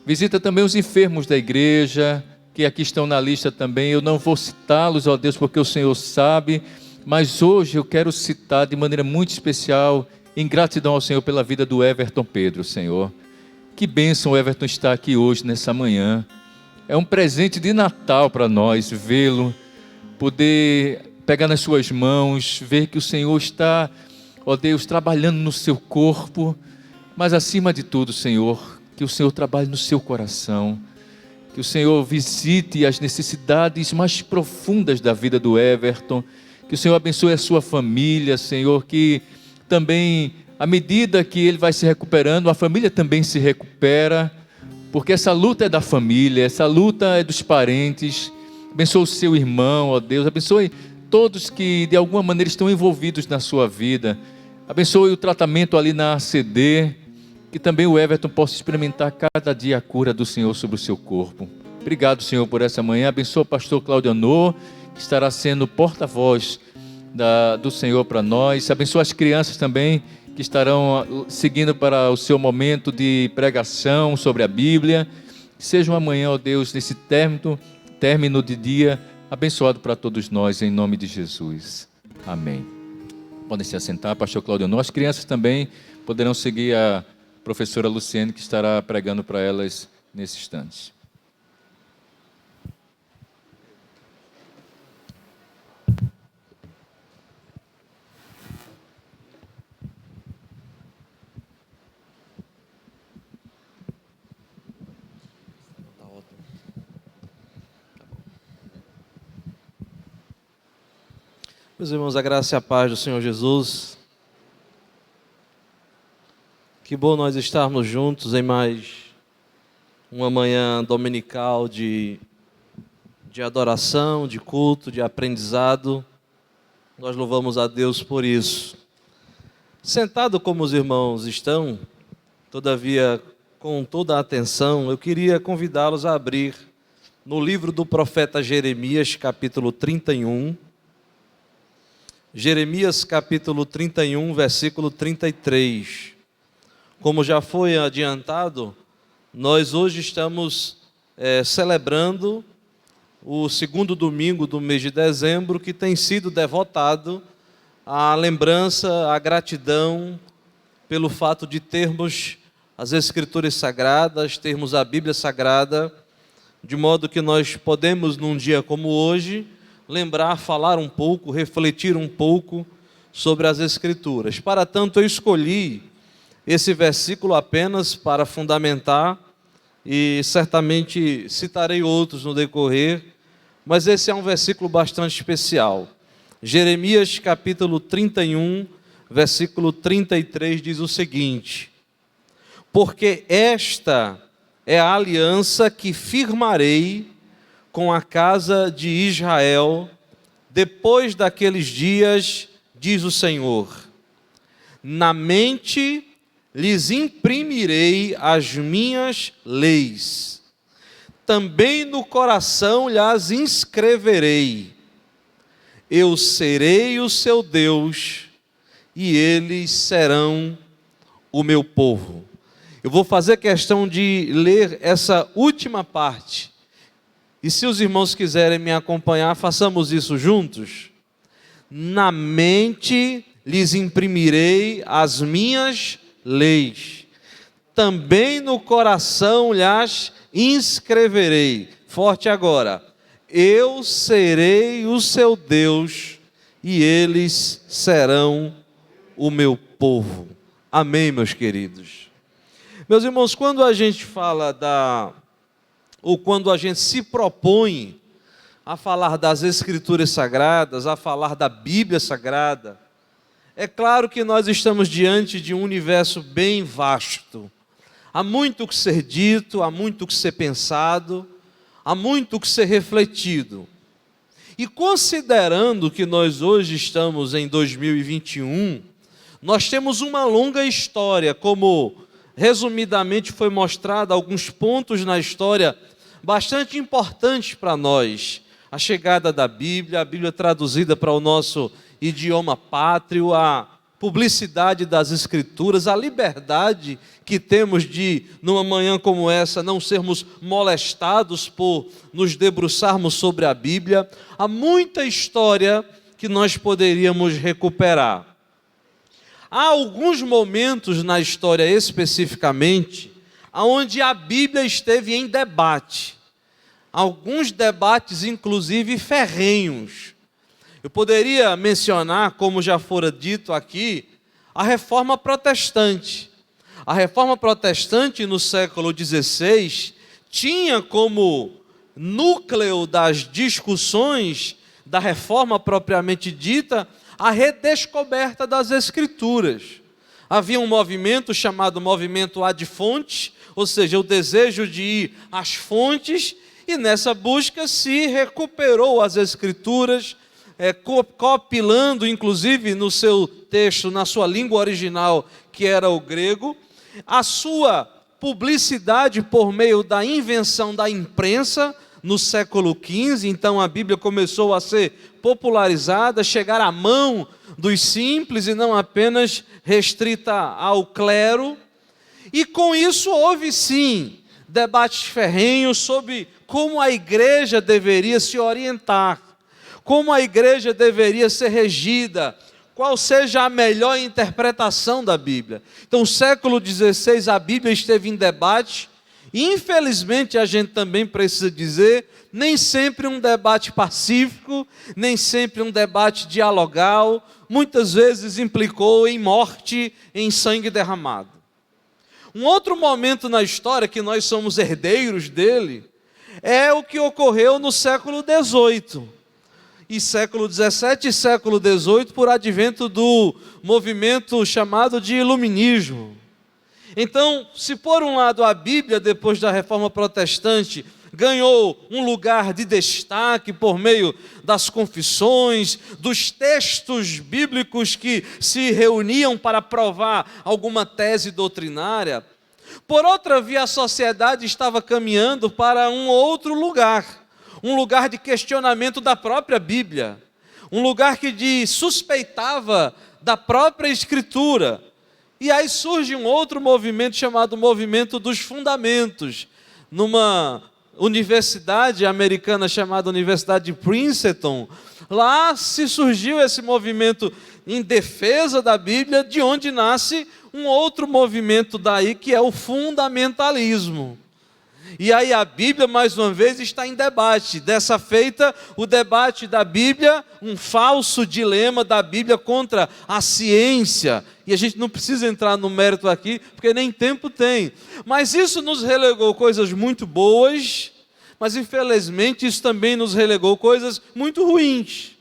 S5: Visita também os enfermos da igreja, que aqui estão na lista também. Eu não vou citá-los, ó Deus, porque o Senhor sabe, mas hoje eu quero citar de maneira muito especial, em gratidão ao Senhor pela vida do Everton Pedro, Senhor. Que bênção o Everton estar aqui hoje, nessa manhã. É um presente de Natal para nós, vê-lo, poder pegar nas suas mãos, ver que o Senhor está, ó Deus, trabalhando no seu corpo, mas acima de tudo, Senhor, que o Senhor trabalhe no seu coração. Que o Senhor visite as necessidades mais profundas da vida do Everton. Que o Senhor abençoe a sua família, Senhor. Que também, à medida que ele vai se recuperando, a família também se recupera. Porque essa luta é da família, essa luta é dos parentes. Abençoe o seu irmão, ó Deus. Abençoe todos que de alguma maneira estão envolvidos na sua vida. Abençoe o tratamento ali na ACD. Que também o Everton possa experimentar cada dia a cura do Senhor sobre o seu corpo. Obrigado, Senhor, por essa manhã. Abençoa o pastor Claudio Andor, que estará sendo porta-voz do Senhor para nós. Abençoa as crianças também, que estarão seguindo para o seu momento de pregação sobre a Bíblia. Que seja uma manhã, ó Deus, nesse término de dia, abençoado para todos nós, em nome de Jesus. Amém. Podem se assentar, pastor Claudio Andor. As crianças também poderão seguir a professora Luciene, que estará pregando para elas nesse instante.
S7: Meus irmãos, a graça e a paz do Senhor Jesus. Que bom nós estarmos juntos em mais uma manhã dominical de adoração, de culto, de aprendizado. Nós louvamos a Deus por isso. Sentado como os irmãos estão, todavia com toda a atenção, eu queria convidá-los a abrir no livro do profeta Jeremias, capítulo 31. Jeremias, capítulo 31, versículo 33. Como já foi adiantado, nós hoje estamos celebrando o segundo domingo do mês de dezembro, que tem sido devotado à lembrança, à gratidão, pelo fato de termos as Escrituras Sagradas, termos a Bíblia Sagrada de modo que nós podemos, num dia como hoje, lembrar, falar um pouco, refletir um pouco sobre as Escrituras. Para tanto, eu escolhi esse versículo apenas para fundamentar e certamente citarei outros no decorrer, mas esse é um versículo bastante especial. Jeremias capítulo 31, versículo 33 diz o seguinte: porque esta é a aliança que firmarei com a casa de Israel depois daqueles dias, diz o Senhor. Na mente lhes imprimirei as minhas leis, também no coração lhes inscreverei. Eu serei o seu Deus e eles serão o meu povo. Eu vou fazer questão de ler essa última parte. E se os irmãos quiserem me acompanhar, façamos isso juntos. Na mente lhes imprimirei as minhas leis, também no coração lhes inscreverei. Forte agora. Eu serei o seu Deus e eles serão o meu povo. Amém, meus queridos. Meus irmãos, quando a gente fala ou quando a gente se propõe a falar das Escrituras Sagradas, a falar da Bíblia Sagrada, é claro que nós estamos diante de um universo bem vasto. Há muito o que ser dito, há muito o que ser pensado, há muito o que ser refletido. E considerando que nós hoje estamos em 2021, nós temos uma longa história, como resumidamente foi mostrado, alguns pontos na história bastante importantes para nós. A chegada da Bíblia, a Bíblia traduzida para o nosso idioma pátrio, a publicidade das Escrituras, a liberdade que temos de, numa manhã como essa, não sermos molestados por nos debruçarmos sobre a Bíblia. Há muita história que nós poderíamos recuperar. Há alguns momentos na história especificamente, onde a Bíblia esteve em debate. Alguns debates, inclusive, ferrenhos. Eu poderia mencionar, como já fora dito aqui, a Reforma Protestante. A Reforma Protestante, no século XVI, tinha como núcleo das discussões da Reforma propriamente dita a redescoberta das Escrituras. Havia um movimento chamado movimento ad fontes, ou seja, o desejo de ir às fontes, e nessa busca se recuperou as Escrituras, compilando, inclusive, no seu texto, na sua língua original, que era o grego, a sua publicidade por meio da invenção da imprensa no século XV. Então a Bíblia começou a ser popularizada, chegar à mão dos simples e não apenas restrita ao clero. E com isso houve sim debates ferrenhos sobre como a igreja deveria se orientar, como a igreja deveria ser regida, qual seja a melhor interpretação da Bíblia. Então, no século XVI, a Bíblia esteve em debate, e infelizmente a gente também precisa dizer, nem sempre um debate pacífico, nem sempre um debate dialogal, muitas vezes implicou em morte, em sangue derramado. Um outro momento na história que nós somos herdeiros dele, é o que ocorreu no século XVIII. E século XVII e século XVIII, por advento do movimento chamado de Iluminismo. Então, se por um lado a Bíblia, depois da Reforma Protestante, ganhou um lugar de destaque por meio das confissões, dos textos bíblicos que se reuniam para provar alguma tese doutrinária, por outra via a sociedade estava caminhando para um outro lugar. Um lugar de questionamento da própria Bíblia, um lugar que suspeitava da própria Escritura. E aí surge um outro movimento chamado movimento dos fundamentos, numa universidade americana chamada Universidade de Princeton. Lá se surgiu esse movimento em defesa da Bíblia, de onde nasce um outro movimento daí, que é o fundamentalismo. E aí a Bíblia, mais uma vez, está em debate. Dessa feita, o debate da Bíblia, um falso dilema da Bíblia contra a ciência. E a gente não precisa entrar no mérito aqui, porque nem tempo tem. Mas isso nos relegou coisas muito boas, mas infelizmente isso também nos relegou coisas muito ruins.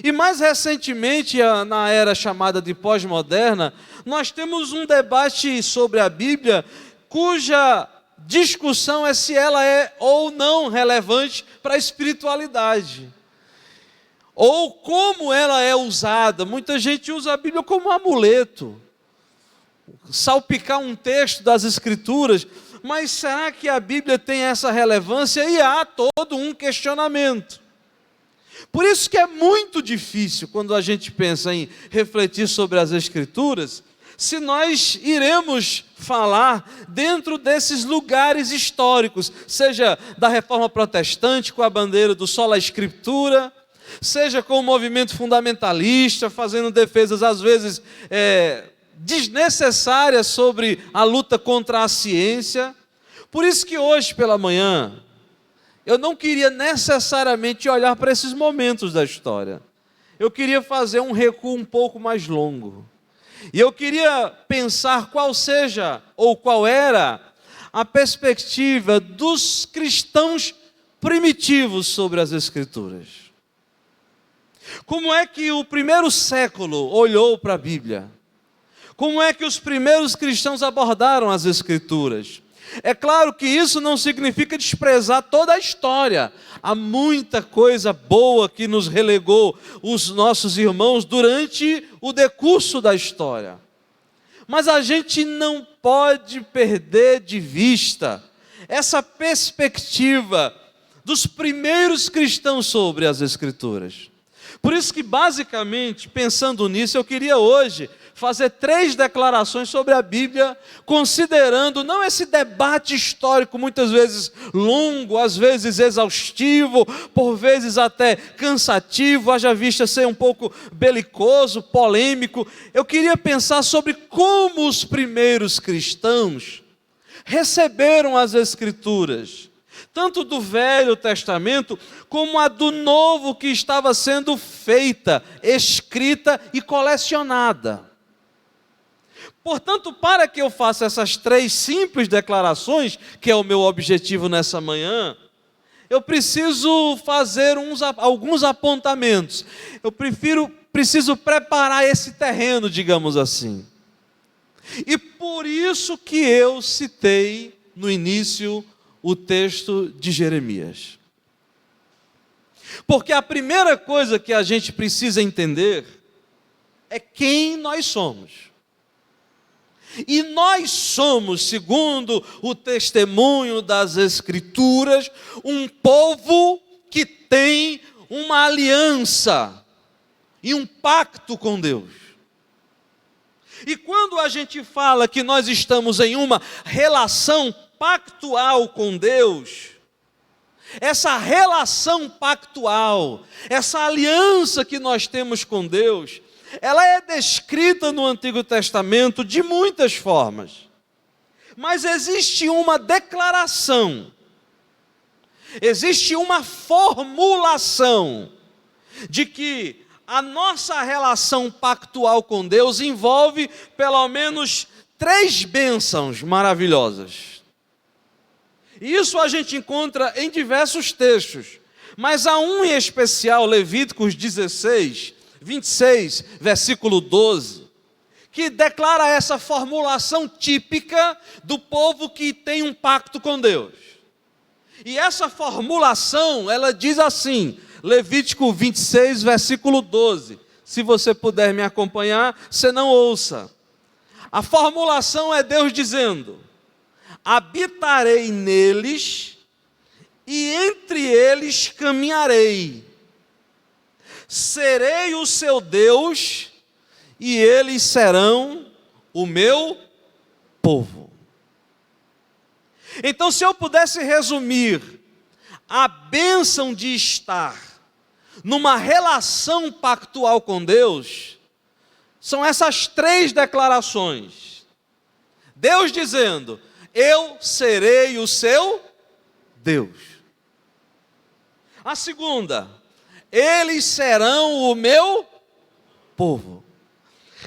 S7: E mais recentemente, na era chamada de pós-moderna, nós temos um debate sobre a Bíblia, cuja discussão é se ela é ou não relevante para a espiritualidade, ou como ela é usada. Muita gente usa a Bíblia como um amuleto, salpicar um texto das Escrituras, mas será que a Bíblia tem essa relevância? E há todo um questionamento. Por isso que é muito difícil, quando a gente pensa em refletir sobre as Escrituras, se nós iremos falar dentro desses lugares históricos, seja da Reforma Protestante, com a bandeira do sola Escritura, seja com o movimento fundamentalista, fazendo defesas às vezes desnecessárias sobre a luta contra a ciência. Por isso que hoje pela manhã, eu não queria necessariamente olhar para esses momentos da história. Eu queria fazer um recuo um pouco mais longo. E eu queria pensar qual seja, ou qual era, a perspectiva dos cristãos primitivos sobre as Escrituras. Como é que o primeiro século olhou para a Bíblia? Como é que os primeiros cristãos abordaram as Escrituras? É claro que isso não significa desprezar toda a história. Há muita coisa boa que nos relegou os nossos irmãos durante o decurso da história. Mas a gente não pode perder de vista essa perspectiva dos primeiros cristãos sobre as Escrituras. Por isso que, basicamente, pensando nisso, eu queria hoje fazer 3 declarações sobre a Bíblia, considerando não esse debate histórico, muitas vezes longo, às vezes exaustivo, por vezes até cansativo, haja vista ser um pouco belicoso, polêmico. Eu queria pensar sobre como os primeiros cristãos receberam as Escrituras, tanto do Velho Testamento, como a do Novo, que estava sendo feita, escrita e colecionada. Portanto, para que eu faça essas 3 simples declarações, que é o meu objetivo nessa manhã, eu preciso fazer alguns apontamentos. Eu preciso preparar esse terreno, digamos assim. E por isso que eu citei no início o texto de Jeremias. Porque a primeira coisa que a gente precisa entender é quem nós somos. E nós somos, segundo o testemunho das Escrituras, um povo que tem uma aliança e um pacto com Deus. E quando a gente fala que nós estamos em uma relação pactual com Deus, essa relação pactual, essa aliança que nós temos com Deus, ela é descrita no Antigo Testamento de muitas formas. Mas existe uma declaração, existe uma formulação de que a nossa relação pactual com Deus envolve pelo menos 3 bênçãos maravilhosas. Isso a gente encontra em diversos textos, mas há um em especial, Levíticos 16, 26, versículo 12, que declara essa formulação típica do povo que tem um pacto com Deus. E essa formulação, ela diz assim, Levítico 26, versículo 12. Se você puder me acompanhar, você não ouça. A formulação é Deus dizendo: habitarei neles e entre eles caminharei. Serei o seu Deus e eles serão o meu povo. Então, se eu pudesse resumir a bênção de estar numa relação pactual com Deus, são essas 3 declarações. Deus dizendo: eu serei o seu Deus. A segunda, eles serão o meu povo.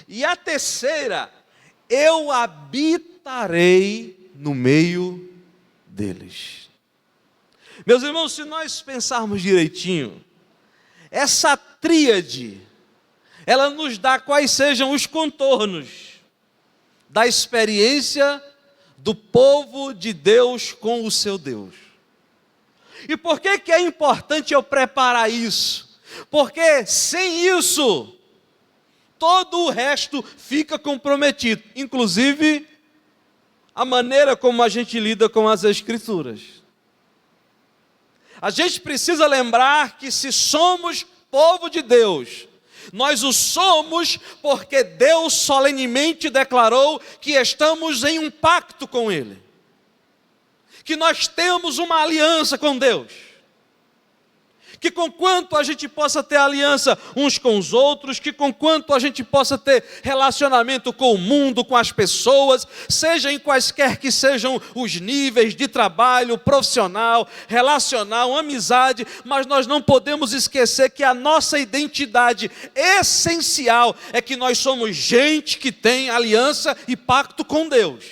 S7: E a terceira, eu habitarei no meio deles. Meus irmãos, se nós pensarmos direitinho, essa tríade, ela nos dá quais sejam os contornos da experiência do povo de Deus com o seu Deus. E por que é importante eu preparar isso? Porque sem isso, todo o resto fica comprometido, inclusive a maneira como a gente lida com as Escrituras. A gente precisa lembrar que se somos povo de Deus, nós o somos porque Deus solenemente declarou que estamos em um pacto com Ele, que nós temos uma aliança com Deus, que conquanto a gente possa ter aliança uns com os outros, que conquanto a gente possa ter relacionamento com o mundo, com as pessoas, seja em quaisquer que sejam os níveis de trabalho, profissional, relacional, amizade, mas nós não podemos esquecer que a nossa identidade essencial é que nós somos gente que tem aliança e pacto com Deus.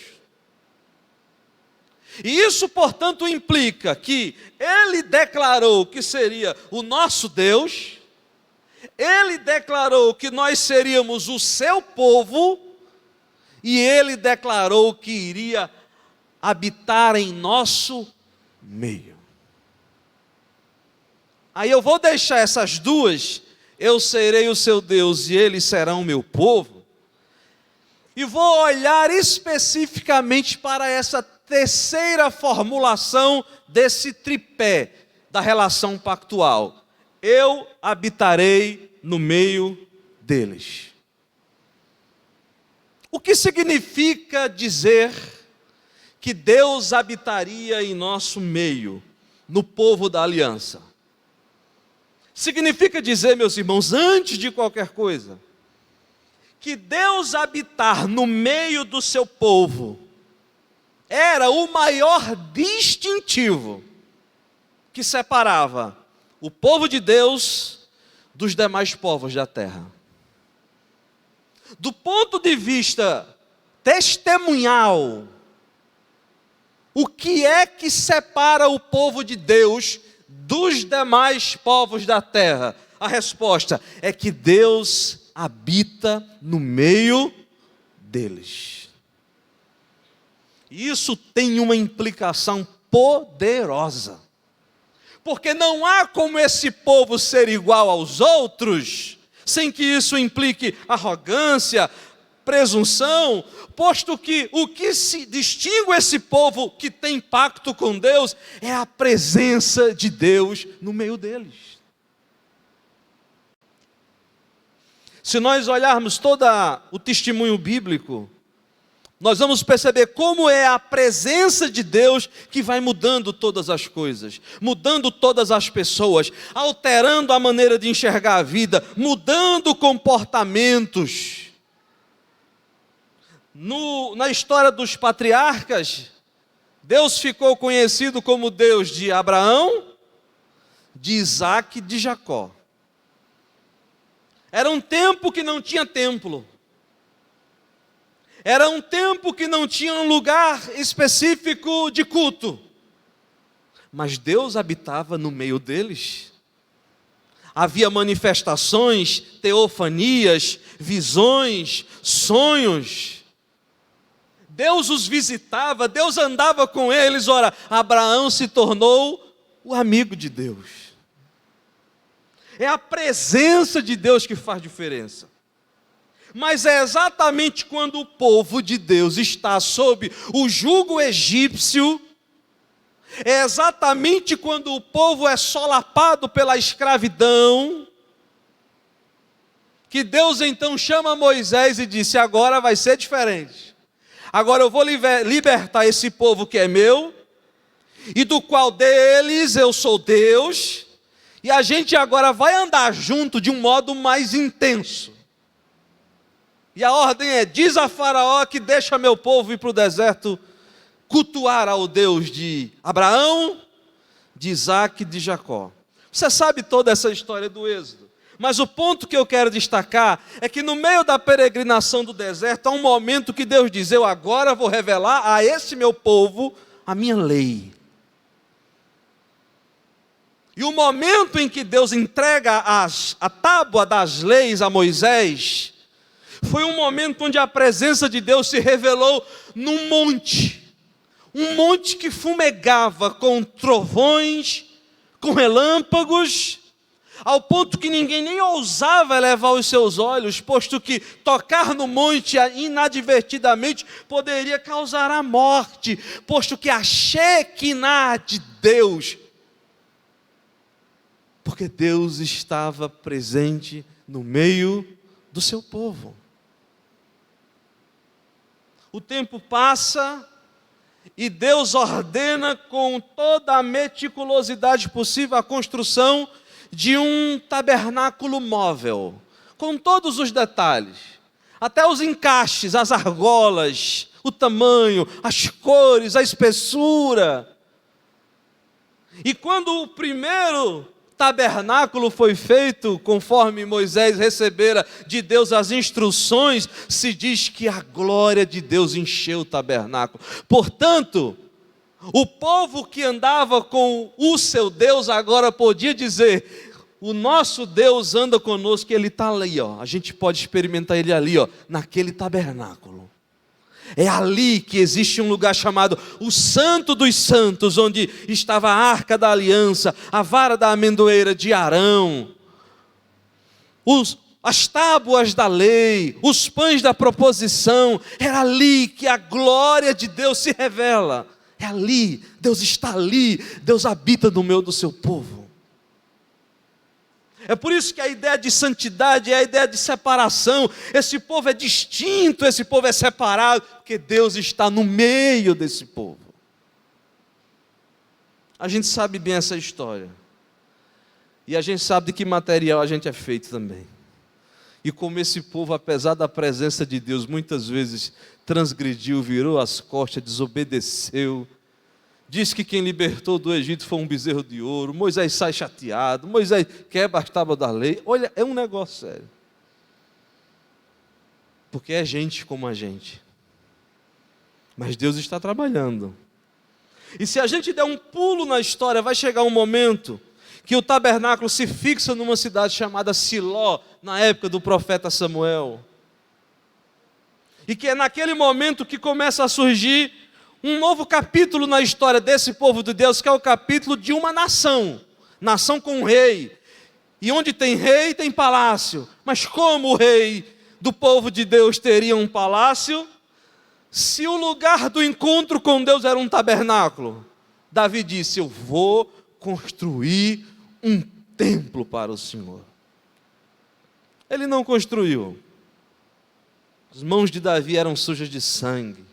S7: E isso, portanto, implica que Ele declarou que seria o nosso Deus, Ele declarou que nós seríamos o seu povo, e Ele declarou que iria habitar em nosso meio. Aí eu vou deixar essas duas, eu serei o seu Deus e eles serão o meu povo, e vou olhar especificamente para essa terceira formulação desse tripé da relação pactual. Eu habitarei no meio deles. O que significa dizer que Deus habitaria em nosso meio, no povo da aliança? Significa dizer, meus irmãos, antes de qualquer coisa, que Deus habitar no meio do seu povo era o maior distintivo que separava o povo de Deus dos demais povos da terra. Do ponto de vista testemunhal, o que é que separa o povo de Deus dos demais povos da terra? A resposta é que Deus habita no meio deles. Isso tem uma implicação poderosa, porque não há como esse povo ser igual aos outros, sem que isso implique arrogância, presunção, posto que o que se distingue esse povo que tem pacto com Deus é a presença de Deus no meio deles. Se nós olharmos todo o testemunho bíblico, nós vamos perceber como é a presença de Deus que vai mudando todas as coisas, mudando todas as pessoas, alterando a maneira de enxergar a vida, mudando comportamentos. Na história dos patriarcas, Deus ficou conhecido como Deus de Abraão, de Isaac e de Jacó. Era um tempo que não tinha templo. Era um tempo que não tinha um lugar específico de culto. Mas Deus habitava no meio deles. Havia manifestações, teofanias, visões, sonhos. Deus os visitava, Deus andava com eles. Ora, Abraão se tornou o amigo de Deus. É a presença de Deus que faz diferença. Mas é exatamente quando o povo de Deus está sob o jugo egípcio, é exatamente quando o povo é solapado pela escravidão, que Deus então chama Moisés e disse: agora vai ser diferente. Agora eu vou libertar esse povo que é meu, e do qual deles eu sou Deus, e a gente agora vai andar junto de um modo mais intenso. E a ordem é: diz a Faraó que deixa meu povo ir para o deserto cultuar ao Deus de Abraão, de Isaac e de Jacó. Você sabe toda essa história do Êxodo. Mas o ponto que eu quero destacar é que no meio da peregrinação do deserto, há um momento que Deus diz: eu agora vou revelar a esse meu povo a minha lei. E o momento em que Deus entrega a tábua das leis a Moisés, foi um momento onde a presença de Deus se revelou num monte. Um monte que fumegava com trovões, com relâmpagos, ao ponto que ninguém nem ousava elevar os seus olhos, posto que tocar no monte inadvertidamente poderia causar a morte, posto que a Shekinah de Deus, porque Deus estava presente no meio do seu povo. O tempo passa e Deus ordena com toda a meticulosidade possível a construção de um tabernáculo móvel, com todos os detalhes, até os encaixes, as argolas, o tamanho, as cores, a espessura. E quando o primeiro tabernáculo foi feito, conforme Moisés recebera de Deus as instruções, se diz que a glória de Deus encheu o tabernáculo. Portanto, o povo que andava com o seu Deus agora podia dizer: o nosso Deus anda conosco, Ele está ali, ó. A gente pode experimentar Ele ali, ó, naquele tabernáculo. É ali que existe um lugar chamado o Santo dos Santos, onde estava a Arca da Aliança, a vara da amendoeira de Arão, as tábuas da lei, os pães da proposição. Era ali que a glória de Deus se revela. É ali, Deus está ali, Deus habita no meio do seu povo. É por isso que a ideia de santidade é a ideia de separação. Esse povo é distinto, esse povo é separado, porque Deus está no meio desse povo. A gente sabe bem essa história. E a gente sabe de que material a gente é feito também. E como esse povo, apesar da presença de Deus, muitas vezes transgrediu, virou as costas, desobedeceu. Diz que quem libertou do Egito foi um bezerro de ouro. Moisés sai chateado. Moisés quebra as tábuas da lei. Olha, é um negócio sério. Porque é gente como a gente. Mas Deus está trabalhando. E se a gente der um pulo na história, vai chegar um momento que o tabernáculo se fixa numa cidade chamada Siló, na época do profeta Samuel. E que é naquele momento que começa a surgir um novo capítulo na história desse povo de Deus, que é o capítulo de uma nação. Nação com um rei. E onde tem rei, tem palácio. Mas como o rei do povo de Deus teria um palácio, se o lugar do encontro com Deus era um tabernáculo? Davi disse: eu vou construir um templo para o Senhor. Ele não construiu. As mãos de Davi eram sujas de sangue.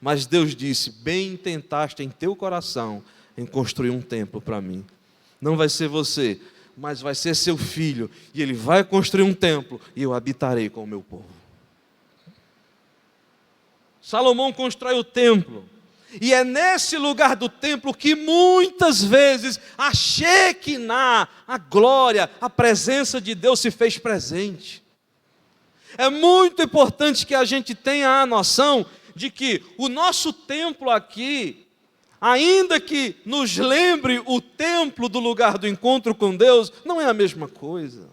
S7: Mas Deus disse: bem tentaste em teu coração em construir um templo para mim. Não vai ser você, mas vai ser seu filho. E ele vai construir um templo e eu habitarei com o meu povo. Salomão constrói o templo. E é nesse lugar do templo que muitas vezes a Shekinah, a glória, a presença de Deus se fez presente. É muito importante que a gente tenha a noção de que o nosso templo aqui, ainda que nos lembre o templo do lugar do encontro com Deus, não é a mesma coisa.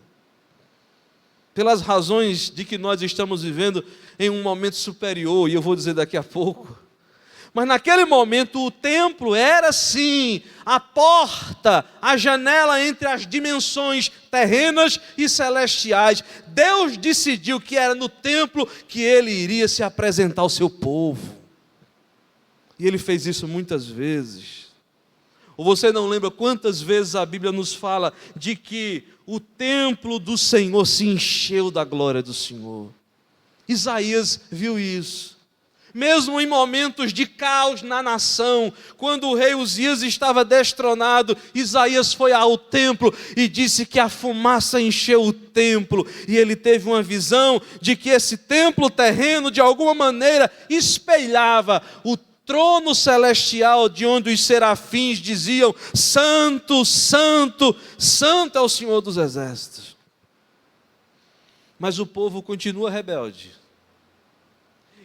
S7: Pelas razões de que nós estamos vivendo em um momento superior, e eu vou dizer daqui a pouco. Mas naquele momento o templo era sim a porta, a janela entre as dimensões terrenas e celestiais. Deus decidiu que era no templo que Ele iria se apresentar ao seu povo. E Ele fez isso muitas vezes. Ou você não lembra quantas vezes a Bíblia nos fala de que o templo do Senhor se encheu da glória do Senhor? Isaías viu isso. Mesmo em momentos de caos na nação, quando o rei Uzias estava destronado, Isaías foi ao templo e disse que a fumaça encheu o templo. E ele teve uma visão de que esse templo terreno, de alguma maneira, espelhava o trono celestial, de onde os serafins diziam: Santo, Santo, Santo é o Senhor dos Exércitos. Mas o povo continua rebelde.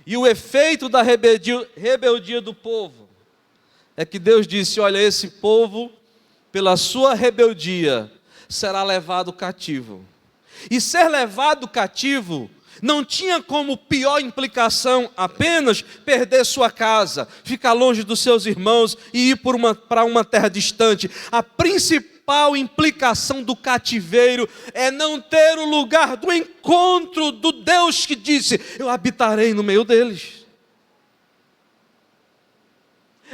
S7: E o efeito da rebeldia do povo é que Deus disse: olha, esse povo, pela sua rebeldia, será levado cativo. E ser levado cativo não tinha como pior implicação apenas perder sua casa, ficar longe dos seus irmãos e ir para uma terra distante. A principal implicação do cativeiro é não ter o lugar do encontro do Deus que disse: eu habitarei no meio deles.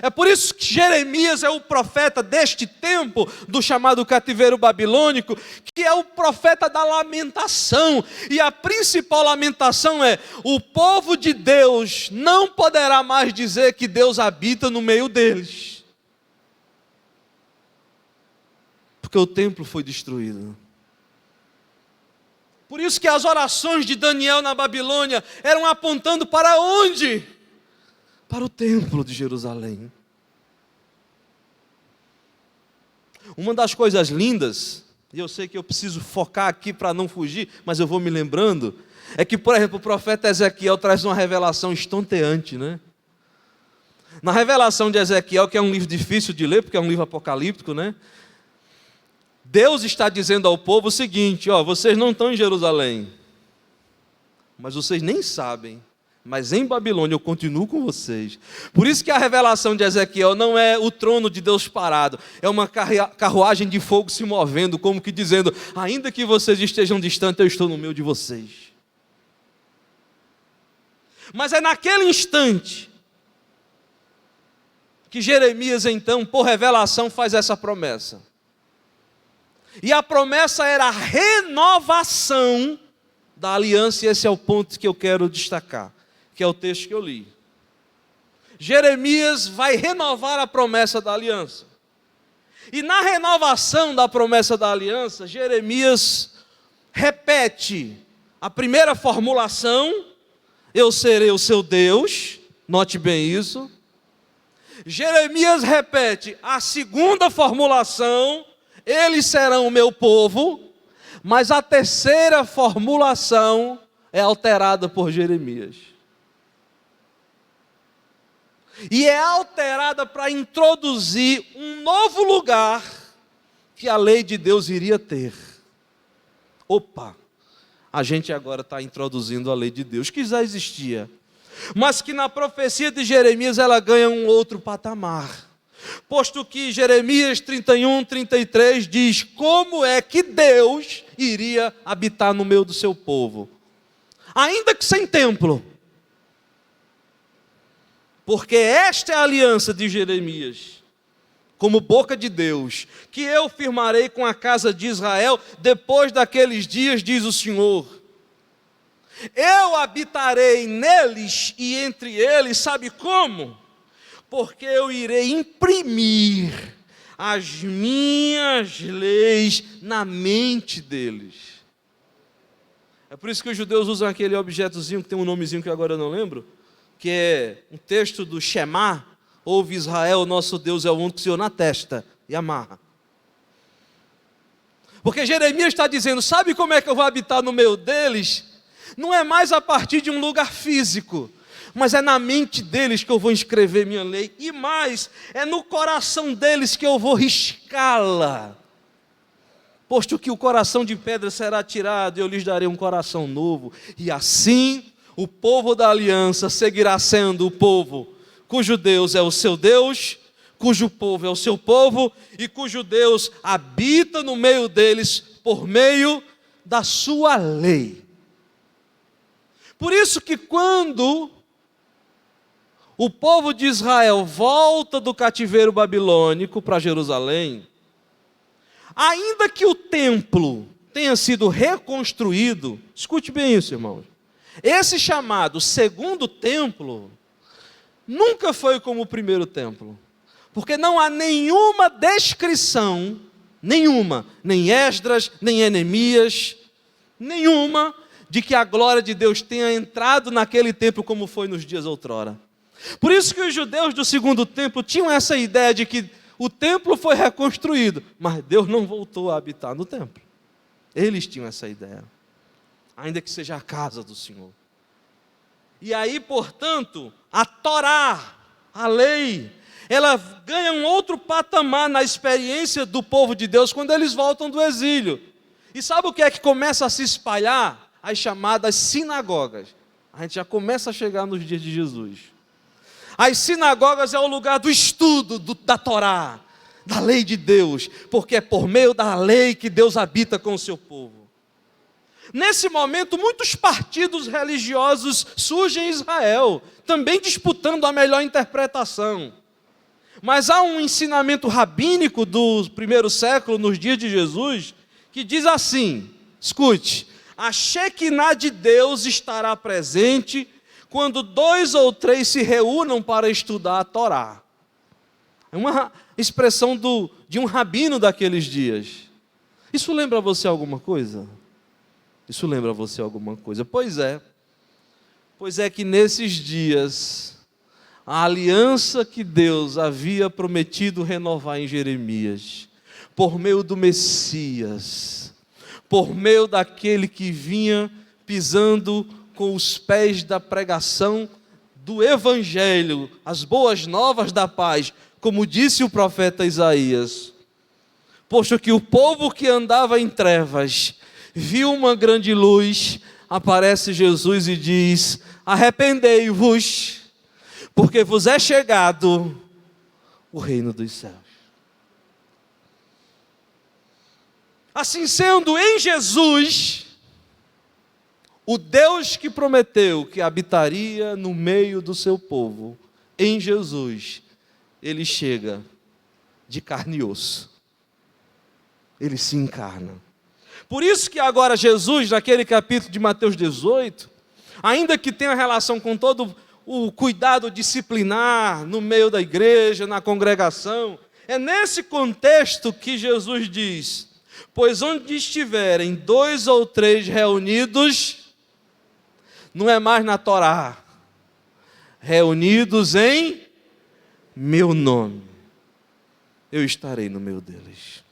S7: É por isso que Jeremias é o profeta deste tempo, do chamado cativeiro babilônico, que é o profeta da lamentação. E a principal lamentação é: o povo de Deus não poderá mais dizer que Deus habita no meio deles, porque o templo foi destruído. Por isso que as orações de Daniel na Babilônia eram apontando para onde? Para o templo de Jerusalém. Uma das coisas lindas, e eu sei que eu preciso focar aqui para não fugir, mas eu vou me lembrando, é que, por exemplo, o profeta Ezequiel traz uma revelação estonteante, né? Na revelação de Ezequiel, que é um livro difícil de ler, porque é um livro apocalíptico, né? Deus está dizendo ao povo o seguinte: ó, vocês não estão em Jerusalém, mas vocês nem sabem, mas em Babilônia eu continuo com vocês. Por isso que a revelação de Ezequiel não é o trono de Deus parado, é uma carruagem de fogo se movendo, como que dizendo: ainda que vocês estejam distantes, eu estou no meio de vocês. Mas é naquele instante que Jeremias, então, por revelação, faz essa promessa. E a promessa era a renovação da aliança, e esse é o ponto que eu quero destacar, que é o texto que eu li. Jeremias vai renovar a promessa da aliança. E na renovação da promessa da aliança, Jeremias repete a primeira formulação: eu serei o seu Deus. Note bem isso. Jeremias repete a segunda formulação: eles serão o meu povo. Mas a terceira formulação é alterada por Jeremias. E é alterada para introduzir um novo lugar que a lei de Deus iria ter. Opa, a gente agora está introduzindo a lei de Deus, que já existia, mas que na profecia de Jeremias ela ganha um outro patamar. Posto que Jeremias 31, 33 diz como é que Deus iria habitar no meio do seu povo, ainda que sem templo. Porque esta é a aliança de Jeremias, como boca de Deus, que eu firmarei com a casa de Israel depois daqueles dias, diz o Senhor. Eu habitarei neles e entre eles, sabe como? Porque eu irei imprimir as minhas leis na mente deles. É por isso que os judeus usam aquele objetozinho que tem um nomezinho que agora eu não lembro, que é um texto do Shema: ouve Israel, nosso Deus é o único Senhor, na testa, e amarra. Porque Jeremias está dizendo: sabe como é que eu vou habitar no meio deles? Não é mais a partir de um lugar físico, mas é na mente deles que eu vou escrever minha lei, e mais, é no coração deles que eu vou riscá-la. Posto que o coração de pedra será tirado, eu lhes darei um coração novo. E assim, o povo da aliança seguirá sendo o povo cujo Deus é o seu Deus, cujo povo é o seu povo, e cujo Deus habita no meio deles por meio da sua lei. Por isso que quando o povo de Israel volta do cativeiro babilônico para Jerusalém, ainda que o templo tenha sido reconstruído, escute bem isso, irmãos, esse chamado segundo templo nunca foi como o primeiro templo, porque não há nenhuma descrição, nem Esdras, nem Neemias, nenhuma, de que a glória de Deus tenha entrado naquele templo como foi nos dias outrora. Por isso que os judeus do segundo templo tinham essa ideia de que o templo foi reconstruído, mas Deus não voltou a habitar no templo. Eles tinham essa ideia, ainda que seja a casa do Senhor. E aí, portanto, a Torá, a lei, ela ganha um outro patamar na experiência do povo de Deus quando eles voltam do exílio. E sabe o que é que começa a se espalhar? As chamadas sinagogas. A gente já começa a chegar nos dias de Jesus. As sinagogas é o lugar do estudo da Torá, da lei de Deus, porque é por meio da lei que Deus habita com o seu povo. Nesse momento, muitos partidos religiosos surgem em Israel, também disputando a melhor interpretação. Mas há um ensinamento rabínico do primeiro século, nos dias de Jesus, que diz assim, escute, a Shekinah de Deus estará presente quando 2 ou 3 se reúnam para estudar a Torá. É uma expressão de um rabino daqueles dias. Isso lembra você alguma coisa? Isso lembra você alguma coisa? Pois é que nesses dias, a aliança que Deus havia prometido renovar em Jeremias, por meio do Messias, por meio daquele que vinha pisando com os pés da pregação do Evangelho, as boas novas da paz, como disse o profeta Isaías, posto que o povo que andava em trevas viu uma grande luz, aparece Jesus e diz, arrependei-vos, porque vos é chegado o reino dos céus. Assim sendo, em Jesus, o Deus que prometeu que habitaria no meio do seu povo, em Jesus, ele chega de carne e osso. Ele se encarna. Por isso que agora Jesus, naquele capítulo de Mateus 18, ainda que tenha relação com todo o cuidado disciplinar no meio da igreja, na congregação, é nesse contexto que Jesus diz, pois onde estiverem 2 ou 3 reunidos, não é mais na Torá, reunidos em meu nome, eu estarei no meio deles.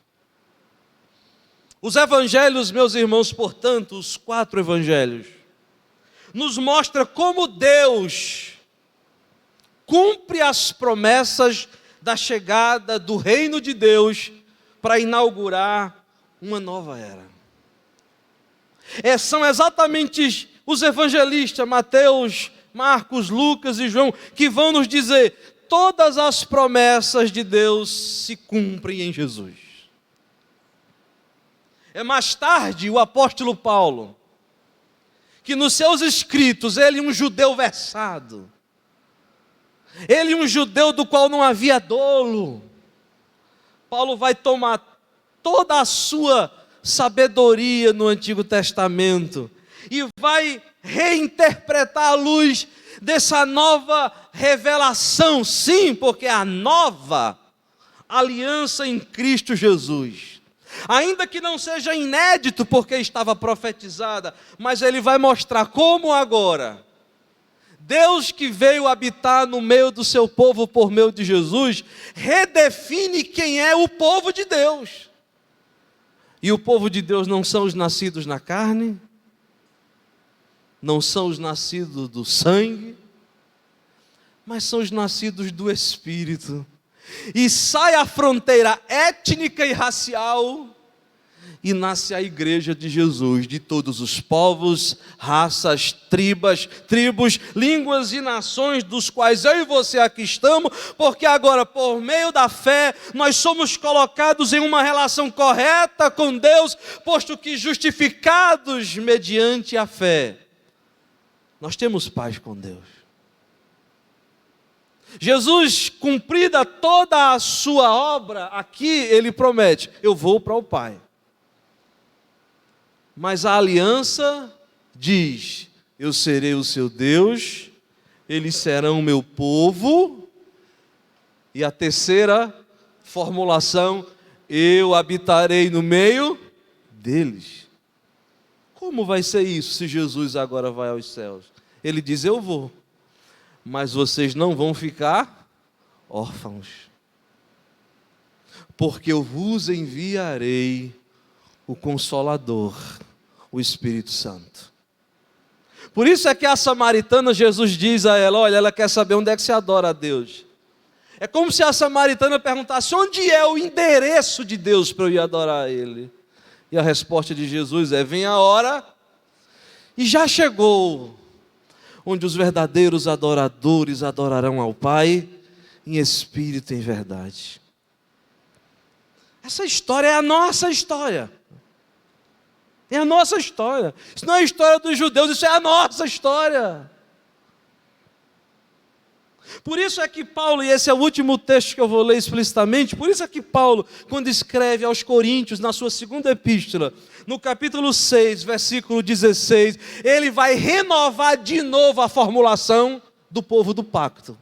S7: Os evangelhos, meus irmãos, portanto, os 4 evangelhos, nos mostra como Deus cumpre as promessas da chegada do reino de Deus para inaugurar uma nova era. São exatamente os evangelistas, Mateus, Marcos, Lucas e João, que vão nos dizer, todas as promessas de Deus se cumprem em Jesus. É mais tarde o apóstolo Paulo, que nos seus escritos, ele um judeu versado, ele um judeu do qual não havia dolo, Paulo vai tomar toda a sua sabedoria no Antigo Testamento e vai reinterpretar à luz dessa nova revelação, sim, porque é a nova aliança em Cristo Jesus. Ainda que não seja inédito porque estava profetizada, mas ele vai mostrar como agora Deus que veio habitar no meio do seu povo por meio de Jesus, redefine quem é o povo de Deus. E o povo de Deus não são os nascidos na carne, não são os nascidos do sangue, mas são os nascidos do Espírito. E sai a fronteira étnica e racial e nasce a igreja de Jesus, de todos os povos, raças, tribos, línguas e nações, dos quais eu e você aqui estamos, porque agora, por meio da fé, nós somos colocados em uma relação correta com Deus, posto que justificados mediante a fé, nós temos paz com Deus. Jesus, cumprida toda a sua obra, aqui ele promete, eu vou para o Pai. Mas a aliança diz, eu serei o seu Deus, eles serão o meu povo. E a terceira formulação, eu habitarei no meio deles. Como vai ser isso se Jesus agora vai aos céus? Ele diz, eu vou. mas vocês não vão ficar órfãos, porque eu vos enviarei o Consolador, o Espírito Santo. Por isso é que a samaritana, Jesus diz a ela, olha, ela quer saber onde é que se adora a Deus. É como se a samaritana perguntasse, onde é o endereço de Deus para eu ir adorar a Ele? E a resposta de Jesus é, vem a hora, e já chegou, onde os verdadeiros adoradores adorarão ao Pai, em espírito e em verdade. Essa história é a nossa história. É a nossa história. Isso não é a história dos judeus, isso é a nossa história. Por isso é que Paulo, e esse é o último texto que eu vou ler explicitamente, por isso é que Paulo, quando escreve aos Coríntios, na sua segunda epístola, no capítulo 6, versículo 16, ele vai renovar de novo a formulação do povo do pacto.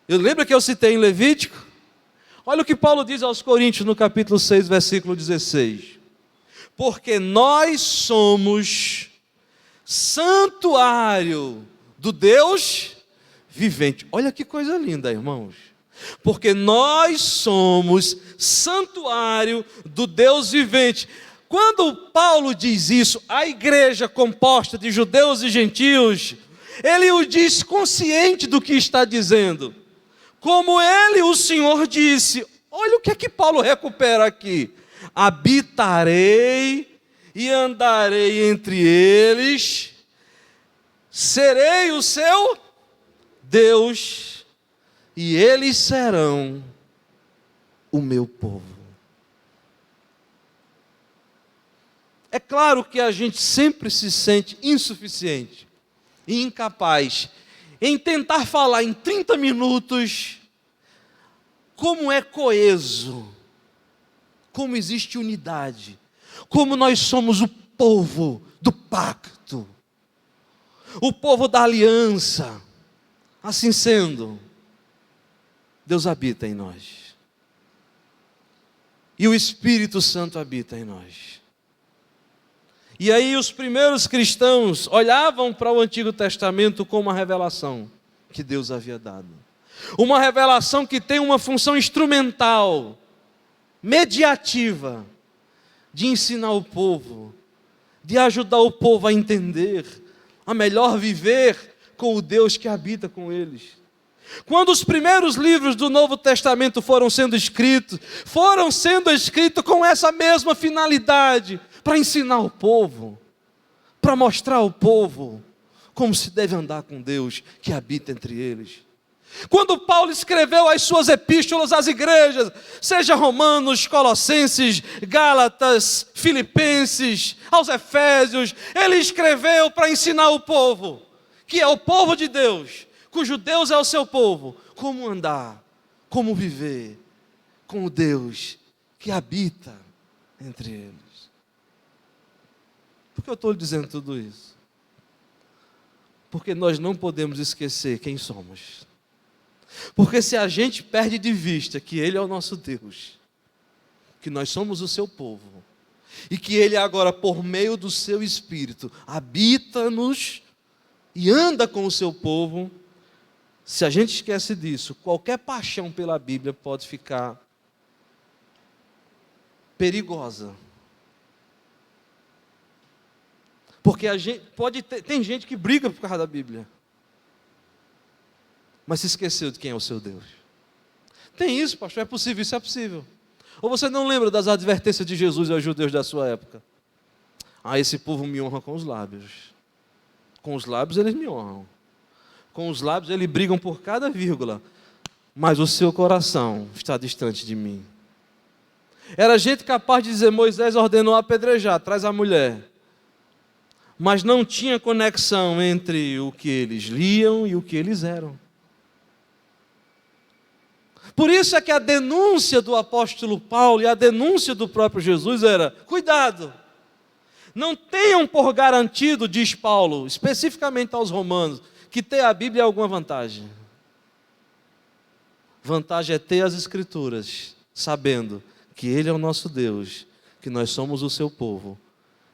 S7: Eu lembro que eu citei em Levítico? Olha o que Paulo diz aos Coríntios no capítulo 6, versículo 16. Porque nós somos santuário do Deus vivente. Olha que coisa linda, irmãos. Porque nós somos santuário do Deus vivente. Quando Paulo diz isso, a igreja composta de judeus e gentios, ele o diz consciente do que está dizendo. Como ele, o Senhor, disse, olha o que é que Paulo recupera aqui. Habitarei e andarei entre eles, serei o seu Deus, e eles serão o meu povo. É claro que a gente sempre se sente insuficiente e incapaz em tentar falar em 30 minutos como é coeso, como existe unidade, como nós somos o povo do pacto, o povo da aliança. Assim sendo, Deus habita em nós, e o Espírito Santo habita em nós. E aí os primeiros cristãos olhavam para o Antigo Testamento como uma revelação que Deus havia dado. Uma revelação que tem uma função instrumental, mediativa, de ensinar o povo, de ajudar o povo a entender, a melhor viver com o Deus que habita com eles. Quando os primeiros livros do Novo Testamento foram sendo escritos com essa mesma finalidade, para ensinar o povo, para mostrar ao povo como se deve andar com Deus que habita entre eles. Quando Paulo escreveu as suas epístolas às igrejas, seja Romanos, Colossenses, Gálatas, Filipenses, aos Efésios, ele escreveu para ensinar o povo, que é o povo de Deus, cujo Deus é o seu povo, como andar, como viver com o Deus que habita entre eles. Por que eu estou lhe dizendo tudo isso? Porque nós não podemos esquecer quem somos. Porque se a gente perde de vista que Ele é o nosso Deus, que nós somos o seu povo, e que Ele agora, por meio do seu Espírito, habita-nos e anda com o seu povo, se a gente esquece disso, qualquer paixão pela Bíblia pode ficar perigosa. Porque a gente tem gente que briga por causa da Bíblia, mas se esqueceu de quem é o seu Deus. Tem isso, pastor? É possível? Isso é possível. Ou você não lembra das advertências de Jesus aos judeus da sua época? Esse povo me honra com os lábios. Com os lábios eles me honram. Com os lábios eles brigam por cada vírgula, mas o seu coração está distante de mim. Era gente capaz de dizer, Moisés ordenou apedrejar, traz a mulher. Mas não tinha conexão entre o que eles liam e o que eles eram. Por isso é que a denúncia do apóstolo Paulo e a denúncia do próprio Jesus era, cuidado, não tenham por garantido, diz Paulo, especificamente aos romanos, que ter a Bíblia é alguma vantagem. Vantagem é ter as Escrituras, sabendo que Ele é o nosso Deus, que nós somos o seu povo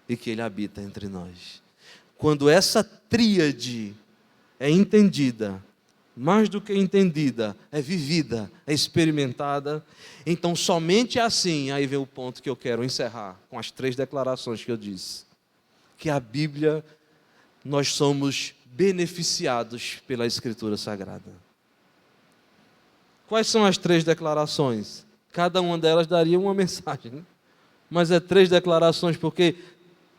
S7: e que Ele habita entre nós. Quando essa tríade é entendida, mais do que entendida, é vivida, é experimentada. Então, somente assim, aí vem o ponto que eu quero encerrar, com as 3 declarações que eu disse. Que a Bíblia, nós somos beneficiados pela Escritura Sagrada. Quais são as 3 declarações? Cada uma delas daria uma mensagem, né? Mas é 3 declarações, porque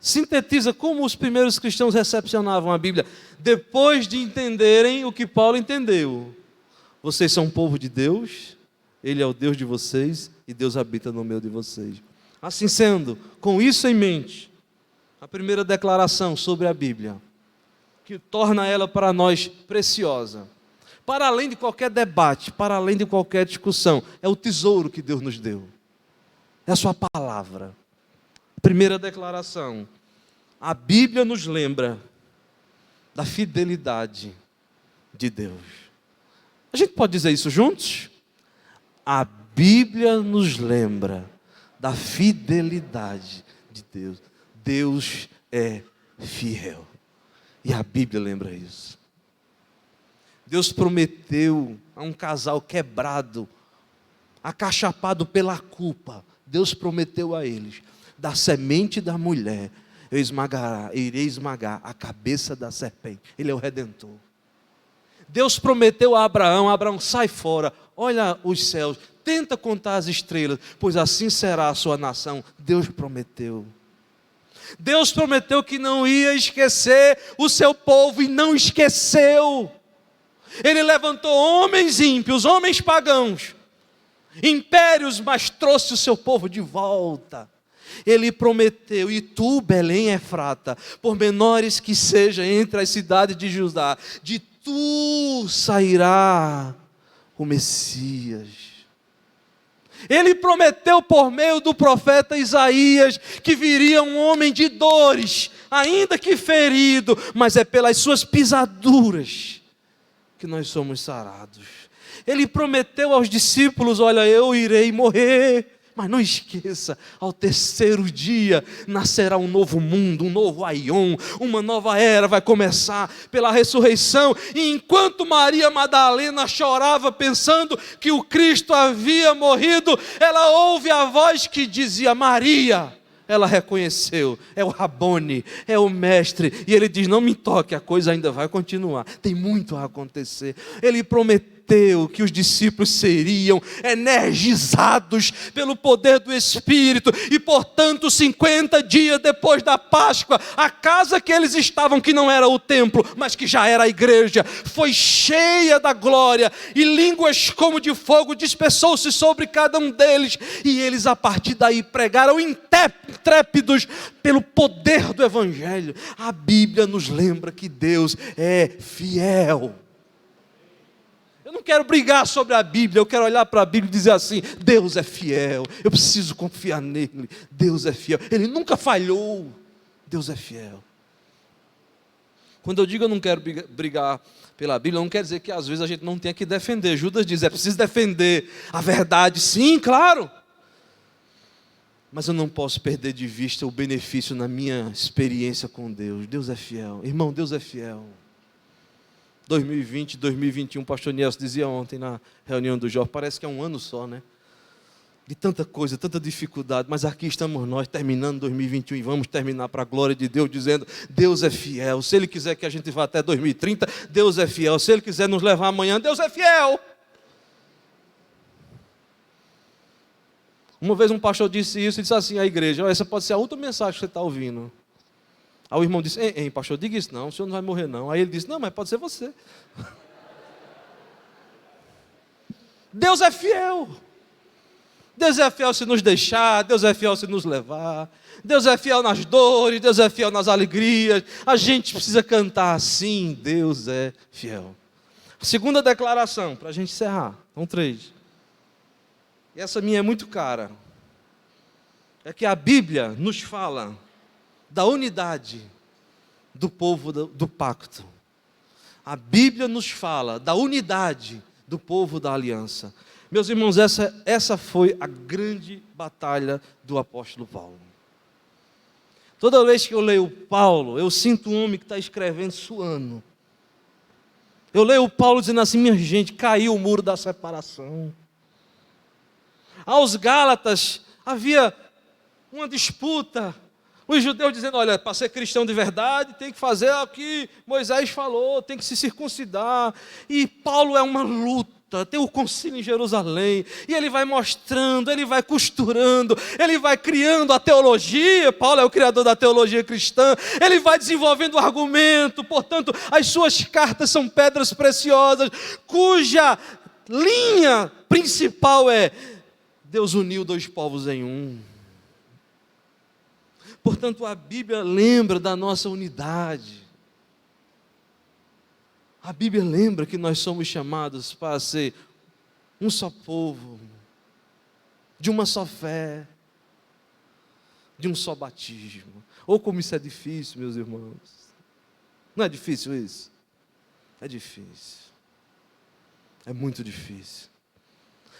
S7: sintetiza como os primeiros cristãos recepcionavam a Bíblia, depois de entenderem o que Paulo entendeu. Vocês são um povo de Deus, Ele é o Deus de vocês, e Deus habita no meio de vocês. Assim sendo, com isso em mente, a primeira declaração sobre a Bíblia, que torna ela para nós preciosa, para além de qualquer debate, para além de qualquer discussão, é o tesouro que Deus nos deu. É a sua palavra. Primeira declaração. A Bíblia nos lembra da fidelidade de Deus. A gente pode dizer isso juntos? A Bíblia nos lembra da fidelidade de Deus. Deus é fiel. E a Bíblia lembra isso. Deus prometeu a um casal quebrado, acachapado pela culpa. Deus prometeu a eles: da semente da mulher eu irei esmagar a cabeça da serpente. Ele é o Redentor. Deus prometeu a Abraão: Abraão, sai fora, olha os céus, tenta contar as estrelas, pois assim será a sua nação. Deus prometeu. Deus prometeu que não ia esquecer o seu povo, e não esqueceu. Ele levantou homens ímpios, homens pagãos, impérios, mas trouxe o seu povo de volta. Ele prometeu: e tu, Belém Efrata, por menores que seja entre as cidades de Judá, de tu sairá o Messias. Ele prometeu por meio do profeta Isaías que viria um homem de dores, ainda que ferido, mas é pelas suas pisaduras que nós somos sarados. Ele prometeu aos discípulos: olha, eu irei morrer, mas não esqueça, ao terceiro dia nascerá um novo mundo, um novo Aion, uma nova era vai começar pela ressurreição. E enquanto Maria Madalena chorava pensando que o Cristo havia morrido, ela ouve a voz que dizia: Maria. Ela reconheceu: é o Rabone, é o mestre. E ele diz: não me toque, a coisa ainda vai continuar, tem muito a acontecer. Ele prometeu que os discípulos seriam energizados pelo poder do Espírito, e portanto 50 dias depois da Páscoa, a casa que eles estavam, que não era o templo, mas que já era a igreja, foi cheia da glória, e línguas como de fogo dispersou-se sobre cada um deles, e eles a partir daí pregaram intrépidos pelo poder do Evangelho. A Bíblia nos lembra que Deus é fiel. Eu não quero brigar sobre a Bíblia, eu quero olhar para a Bíblia e dizer assim: Deus é fiel, eu preciso confiar nele. Deus é fiel, ele nunca falhou. Deus é fiel. Quando eu digo eu não quero brigar pela Bíblia, não quer dizer que às vezes a gente não tenha que defender. Judas diz: é preciso defender a verdade, sim, claro. Mas eu não posso perder de vista o benefício na minha experiência com Deus. Deus é fiel, irmão, Deus é fiel. 2020, 2021, o pastor Nelson dizia ontem na reunião do jovem, parece que é um ano só, né? De tanta coisa, tanta dificuldade, mas aqui estamos nós, terminando 2021, e vamos terminar para a glória de Deus, dizendo: Deus é fiel. Se Ele quiser que a gente vá até 2030, Deus é fiel. Se Ele quiser nos levar amanhã, Deus é fiel. Uma vez um pastor disse isso, e disse assim à igreja: essa pode ser a última mensagem que você está ouvindo. Aí o irmão disse: ei, pastor, diga isso não, o senhor não vai morrer não. Aí ele disse: não, mas pode ser você. Deus é fiel. Deus é fiel se nos deixar, Deus é fiel se nos levar, Deus é fiel nas dores, Deus é fiel nas alegrias. A gente precisa cantar assim: Deus é fiel. Segunda declaração, para a gente encerrar, são 3. E essa minha é muito cara. É que a Bíblia nos fala da unidade do povo do pacto. A Bíblia nos fala da unidade do povo da aliança. Meus irmãos, essa foi a grande batalha do apóstolo Paulo. Toda vez que eu leio Paulo, eu sinto um homem que está escrevendo suando. Eu leio Paulo dizendo assim: minha gente, caiu o muro da separação. Aos Gálatas havia uma disputa. Os judeus dizendo: olha, para ser cristão de verdade tem que fazer o que Moisés falou, tem que se circuncidar. E Paulo é uma luta, tem o concílio em Jerusalém, e ele vai mostrando, ele vai costurando, ele vai criando a teologia. Paulo é o criador da teologia cristã, ele vai desenvolvendo o argumento. Portanto, as suas cartas são pedras preciosas, cuja linha principal é: Deus uniu dois povos em um. Portanto, a Bíblia lembra da nossa unidade. A Bíblia lembra que nós somos chamados para ser um só povo, de uma só fé, de um só batismo. Ou como isso é difícil, meus irmãos. Não é difícil isso? É difícil. É muito difícil.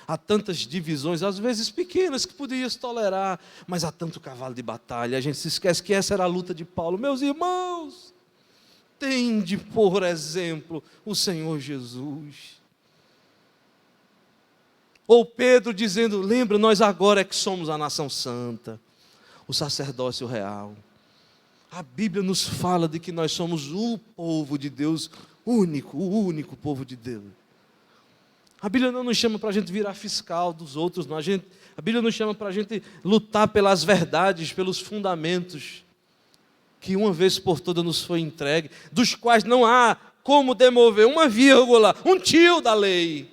S7: Há tantas divisões, às vezes pequenas, que podias tolerar, mas há tanto cavalo de batalha. A gente se esquece que essa era a luta de Paulo. Meus irmãos, tende por exemplo o Senhor Jesus. Ou Pedro dizendo: lembra, nós agora é que somos a nação santa, o sacerdócio real. A Bíblia nos fala de que nós somos o povo de Deus, único, o único povo de Deus. A Bíblia não nos chama para a gente virar fiscal dos outros, não. A Bíblia nos chama para a gente lutar pelas verdades, pelos fundamentos que uma vez por todas nos foi entregue, dos quais não há como demover uma vírgula, um tio da lei.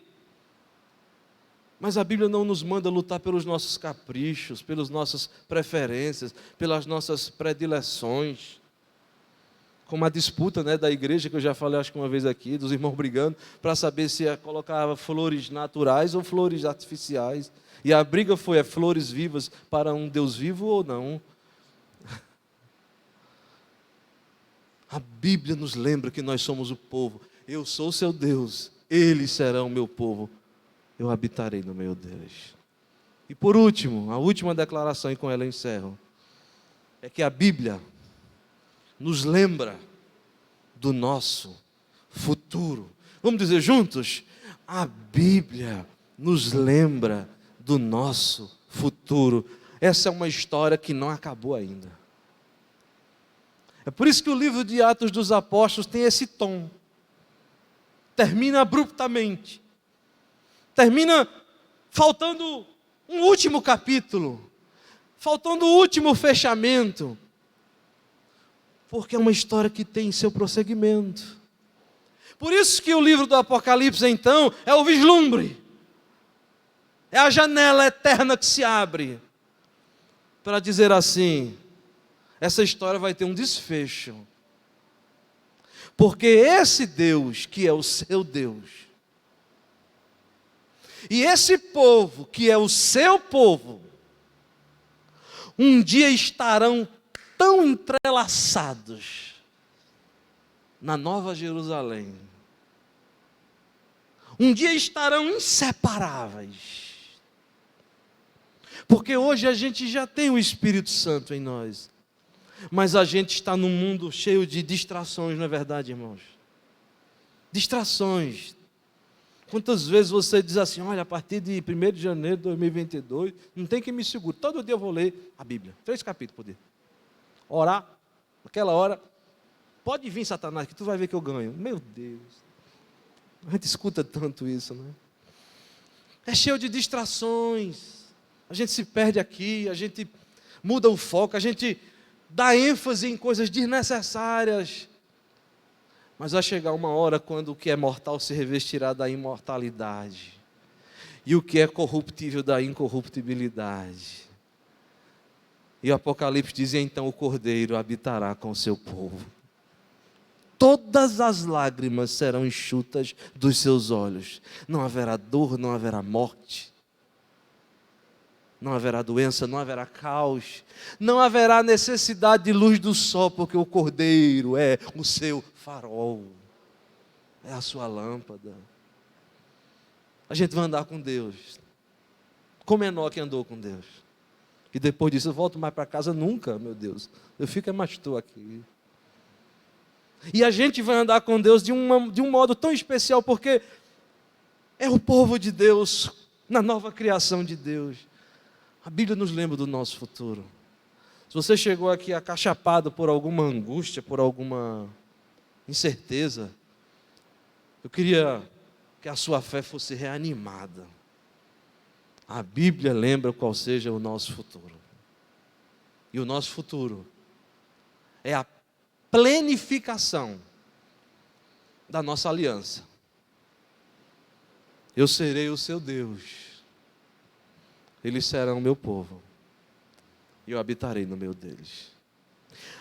S7: Mas a Bíblia não nos manda lutar pelos nossos caprichos, pelas nossas preferências, pelas nossas predileções. Como a disputa, né, da igreja, que eu já falei acho que uma vez aqui, dos irmãos brigando para saber se colocava flores naturais ou flores artificiais. E a briga foi: é flores vivas para um Deus vivo ou não? A Bíblia nos lembra que nós somos o povo. Eu sou o seu Deus, eles serão o meu povo, eu habitarei no meio deles. E por último, a última declaração, e com ela eu encerro, é que a Bíblia nos lembra do nosso futuro. Vamos dizer juntos? A Bíblia nos lembra do nosso futuro. Essa é uma história que não acabou ainda. É por isso que o livro de Atos dos Apóstolos tem esse tom. Termina abruptamente. Termina faltando um último capítulo. Faltando o último fechamento. Porque é uma história que tem seu prosseguimento. Por isso que o livro do Apocalipse, então, é o vislumbre. É a janela eterna que se abre. Para dizer assim: essa história vai ter um desfecho. Porque esse Deus, que é o seu Deus, e esse povo, que é o seu povo, um dia estarão tão entrelaçados na Nova Jerusalém. Um dia estarão inseparáveis. Porque hoje a gente já tem o Espírito Santo em nós. Mas a gente está num mundo cheio de distrações, não é verdade, irmãos? Distrações. Quantas vezes você diz assim: olha, a partir de 1º de janeiro de 2022, não tem quem me segure. Todo dia eu vou ler a Bíblia. 3 capítulos por dia. Orar, naquela hora, pode vir Satanás, que tu vai ver que eu ganho. Meu Deus, a gente escuta tanto isso, né? É cheio de distrações, a gente se perde aqui, a gente muda o foco, a gente dá ênfase em coisas desnecessárias. Mas vai chegar uma hora quando o que é mortal se revestirá da imortalidade, e o que é corruptível da incorruptibilidade. E o Apocalipse diz: então o Cordeiro habitará com o seu povo. Todas as lágrimas serão enxutas dos seus olhos. Não haverá dor, não haverá morte. Não haverá doença, não haverá caos. Não haverá necessidade de luz do sol, porque o Cordeiro é o seu farol. É a sua lâmpada. A gente vai andar com Deus. Como Enoque que andou com Deus. E depois disso, eu volto mais para casa nunca, meu Deus. Eu fico mais estou aqui. E a gente vai andar com Deus de um modo tão especial, porque é o povo de Deus, na nova criação de Deus. A Bíblia nos lembra do nosso futuro. Se você chegou aqui acachapado por alguma angústia, por alguma incerteza, eu queria que a sua fé fosse reanimada. A Bíblia lembra qual seja o nosso futuro. E o nosso futuro é a plenificação da nossa aliança. Eu serei o seu Deus. Eles serão o meu povo. E eu habitarei no meio deles.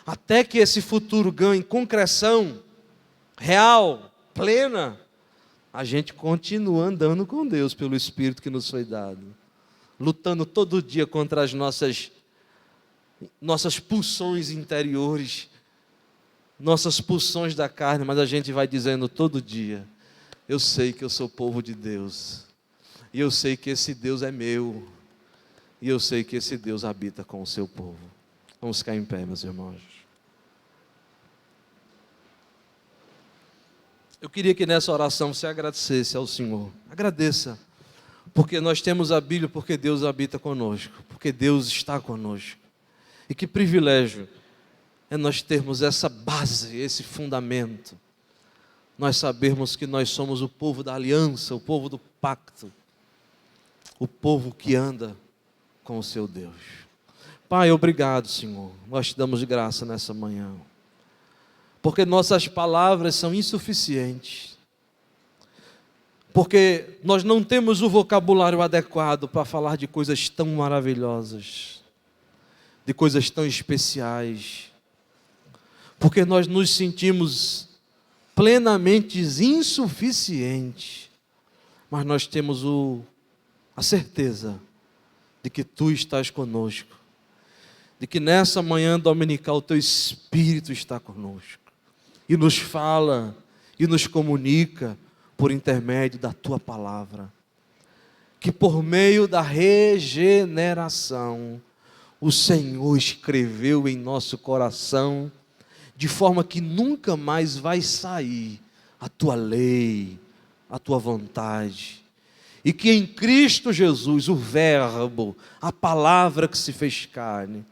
S7: Até que esse futuro ganhe concreção real, plena, a gente continua andando com Deus pelo Espírito que nos foi dado. Lutando todo dia contra as nossas pulsões interiores, nossas pulsões da carne, mas a gente vai dizendo todo dia: eu sei que eu sou povo de Deus, e eu sei que esse Deus é meu, e eu sei que esse Deus habita com o seu povo. Vamos ficar em pé, meus irmãos. Eu queria que nessa oração você agradecesse ao Senhor. Agradeça, porque nós temos a Bíblia, porque Deus habita conosco, porque Deus está conosco. E que privilégio é nós termos essa base, esse fundamento. Nós sabermos que nós somos o povo da aliança, o povo do pacto, o povo que anda com o seu Deus. Pai, obrigado, Senhor. Nós te damos graça nessa manhã, porque nossas palavras são insuficientes, porque nós não temos o vocabulário adequado para falar de coisas tão maravilhosas, de coisas tão especiais, porque nós nos sentimos plenamente insuficientes, mas nós temos a certeza de que Tu estás conosco, de que nessa manhã dominical o Teu Espírito está conosco, e nos fala, e nos comunica por intermédio da Tua palavra, que por meio da regeneração, o Senhor escreveu em nosso coração, de forma que nunca mais vai sair a Tua lei, a Tua vontade, e que em Cristo Jesus, o Verbo, a palavra que se fez carne,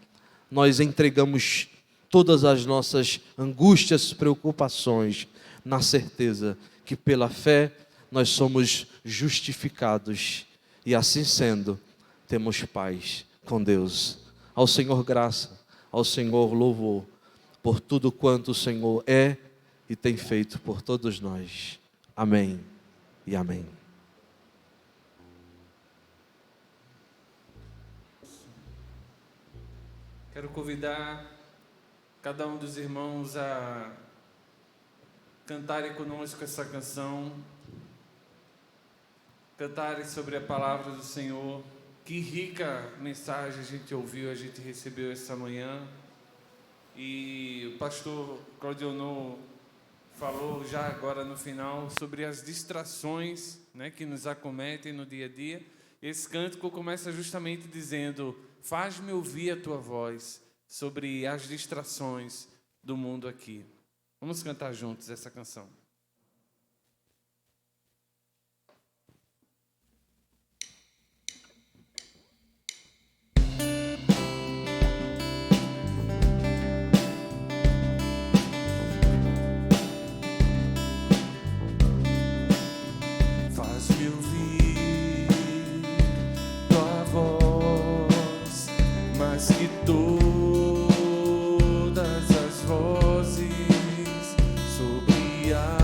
S7: nós entregamos todas as nossas angústias, preocupações, na certeza que pela fé nós somos justificados, e assim sendo, temos paz com Deus. Ao Senhor graça, ao Senhor louvor, por tudo quanto o Senhor é e tem feito por todos nós. Amém e amém.
S3: Quero convidar cada um dos irmãos a cantarem conosco essa canção, cantarem sobre a palavra do Senhor. Que rica mensagem a gente ouviu, a gente recebeu essa manhã. E o pastor Claudionor falou já agora no final sobre as distrações, né, que nos acometem no dia a dia. Esse cântico começa justamente dizendo: faz-me ouvir a tua voz sobre as distrações do mundo aqui. Vamos cantar juntos essa canção.
S1: Faz-me ouvir tua voz, mais que todas as vozes, sobre a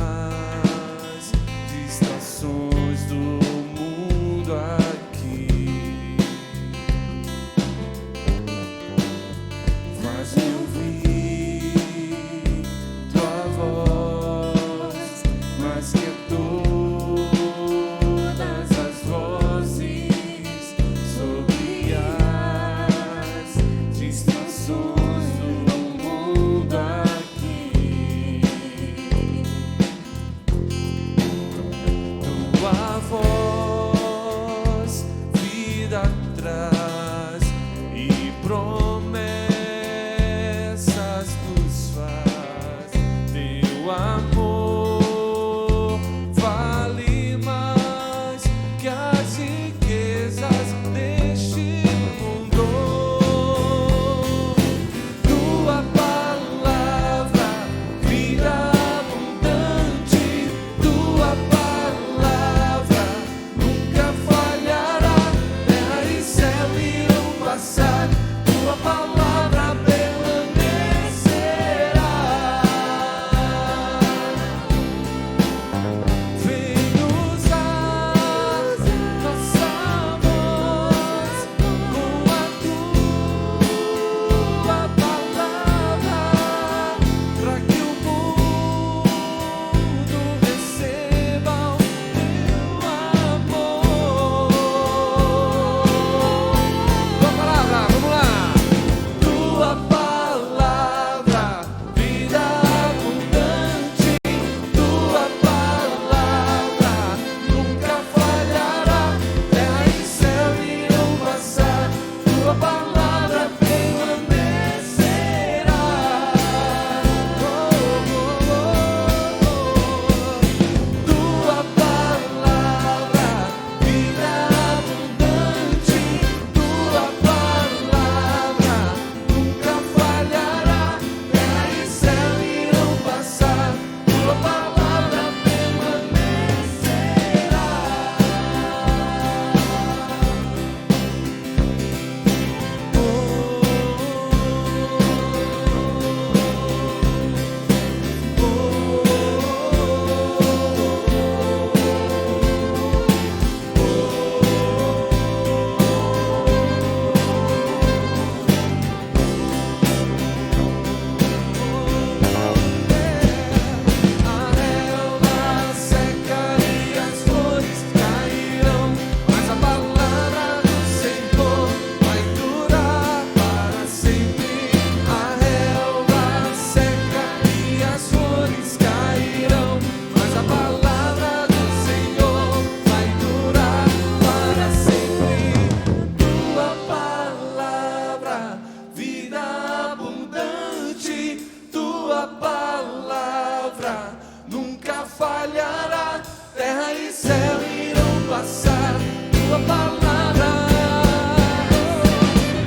S1: passar. Tua palavra,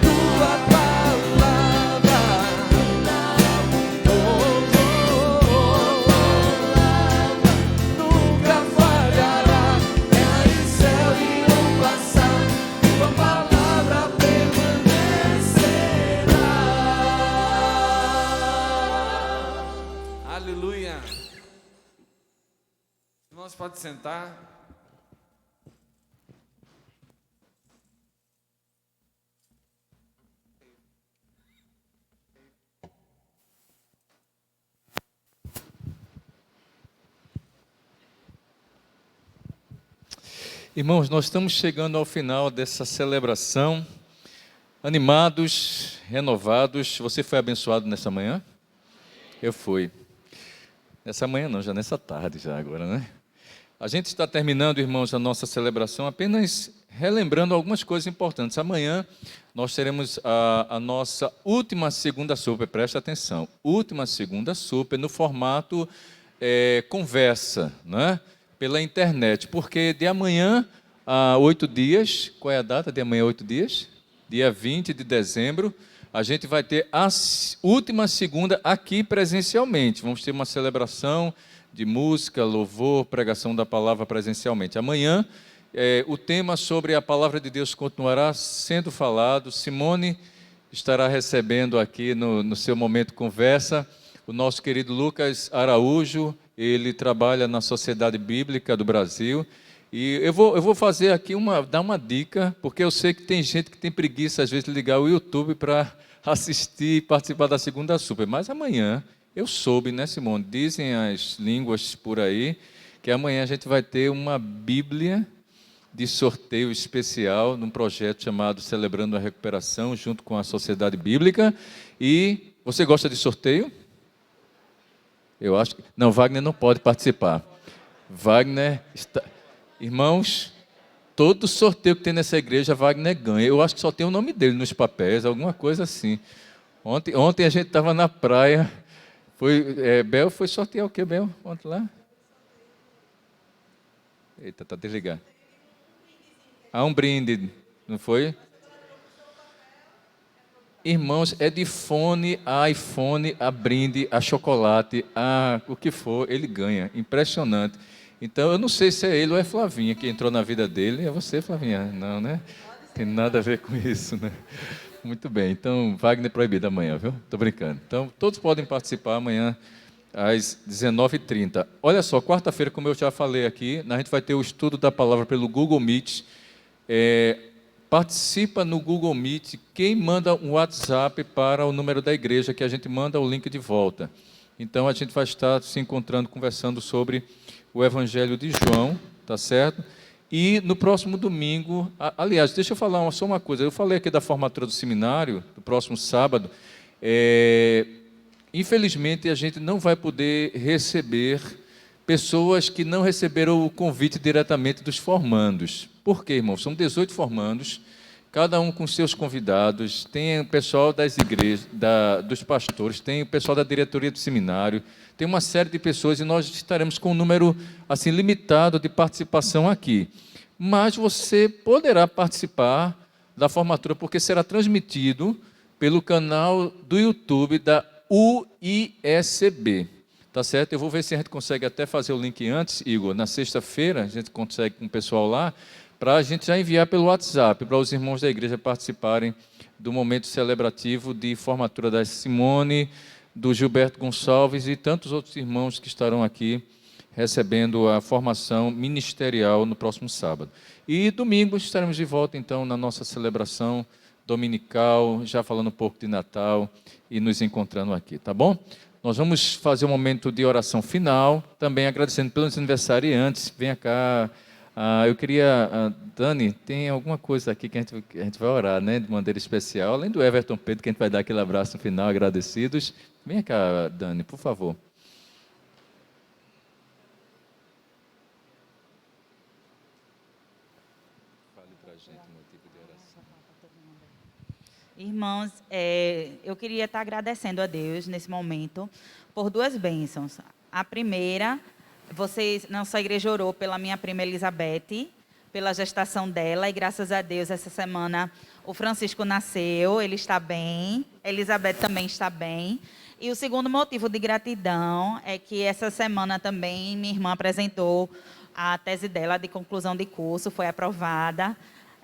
S1: tua palavra, nunca falhará. Terra e céu irão passar, tua palavra permanecerá.
S3: Aleluia. Irmãos, pode sentar.
S5: Irmãos, nós estamos chegando ao final dessa celebração, animados, renovados. Você foi abençoado nessa manhã? Eu fui. Nessa manhã não, já nessa tarde já agora, né? A gente está terminando, irmãos, a nossa celebração apenas relembrando algumas coisas importantes. Amanhã nós teremos a nossa última segunda super, presta atenção, última segunda super no formato conversa, né? Pela internet, porque de amanhã a 8 dias, qual é a data de amanhã, 8 dias? Dia 20 de dezembro, a gente vai ter a última segunda aqui presencialmente. Vamos ter uma celebração de música, louvor, pregação da palavra presencialmente. Amanhã, o tema sobre a palavra de Deus continuará sendo falado. Simone estará recebendo aqui no seu momento conversa o nosso querido Lucas Araújo. Ele trabalha na Sociedade Bíblica do Brasil. E eu vou fazer aqui dar uma dica, porque eu sei que tem gente que tem preguiça, às vezes, de ligar o YouTube para assistir e participar da segunda super. Mas amanhã, eu soube, né, Simone? Dizem as línguas por aí, que amanhã a gente vai ter uma Bíblia de sorteio especial num projeto chamado Celebrando a Recuperação, junto com a Sociedade Bíblica. E você gosta de sorteio? Eu acho que... Não, Wagner não pode participar. Wagner está... Irmãos, todo sorteio que tem nessa igreja, Wagner ganha. Eu acho que só tem o nome dele nos papéis, alguma coisa assim. Ontem a gente estava na praia. Bel foi sortear o quê, Bel? Ontem lá? Eita, está desligado. Um brinde, não foi? Irmãos, é de fone a iPhone, a brinde, a chocolate, o que for, ele ganha. Impressionante. Então, eu não sei se é ele ou é Flavinha que entrou na vida dele. É você, Flavinha? Não, né? Tem nada a ver com isso, né? Muito bem. Então, Wagner proibido amanhã, viu? Estou brincando. Então, todos podem participar amanhã às 19h30. Olha só, quarta-feira, como eu já falei aqui, a gente vai ter o estudo da palavra pelo Google Meet. Participa no Google Meet quem manda um WhatsApp para o número da igreja, que a gente manda o link de volta. Então, a gente vai estar se encontrando, conversando sobre o Evangelho de João, tá certo? E no próximo domingo, aliás, deixa eu falar só uma coisa. Eu falei aqui da formatura do seminário, do próximo sábado. Infelizmente, a gente não vai poder receber pessoas que não receberam o convite diretamente dos formandos. Por quê, irmão? São 18 formandos, cada um com seus convidados. Tem o pessoal das igrejas, dos pastores, tem o pessoal da diretoria do seminário, tem uma série de pessoas e nós estaremos com um número assim limitado de participação aqui. Mas você poderá participar da formatura, porque será transmitido pelo canal do YouTube da UISB. Tá certo? Eu vou ver se a gente consegue até fazer o link antes, Igor. Na sexta-feira, a gente consegue com o pessoal lá, para a gente já enviar pelo WhatsApp, para os irmãos da igreja participarem do momento celebrativo de formatura da Simone, do Gilberto Gonçalves e tantos outros irmãos que estarão aqui recebendo a formação ministerial no próximo sábado. E domingo estaremos de volta, então, na nossa celebração dominical, já falando um pouco de Natal e nos encontrando aqui, tá bom? Nós vamos fazer um momento de oração final, também agradecendo pelos aniversariantes. Venha cá. Eu queria, Dani, tem alguma coisa aqui que a gente vai orar, né, de maneira especial, além do Everton Pedro, que a gente vai dar aquele abraço no final, agradecidos. Venha cá, Dani, por favor. Fale para a gente o motivo de oração.
S8: Irmãos, eu queria estar agradecendo a Deus nesse momento por duas bênçãos. A primeira, nossa igreja orou pela minha prima Elizabeth, pela gestação dela e graças a Deus essa semana o Francisco nasceu, ele está bem, Elizabeth também está bem. E o segundo motivo de gratidão é que essa semana também minha irmã apresentou a tese dela de conclusão de curso, foi aprovada.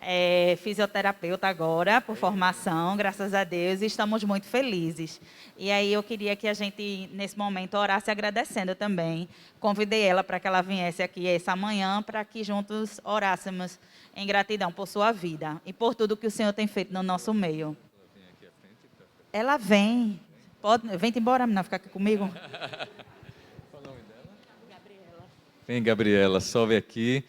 S8: É fisioterapeuta agora, por formação, graças a Deus, e estamos muito felizes. E aí eu queria que a gente, nesse momento, orasse agradecendo também. Convidei ela para que ela viesse aqui essa manhã, para que juntos orássemos em gratidão por sua vida e por tudo que o Senhor tem feito no nosso meio. Ela vem. Vem embora, menina, ficar aqui comigo.
S5: Vem, Gabriela, sobe aqui.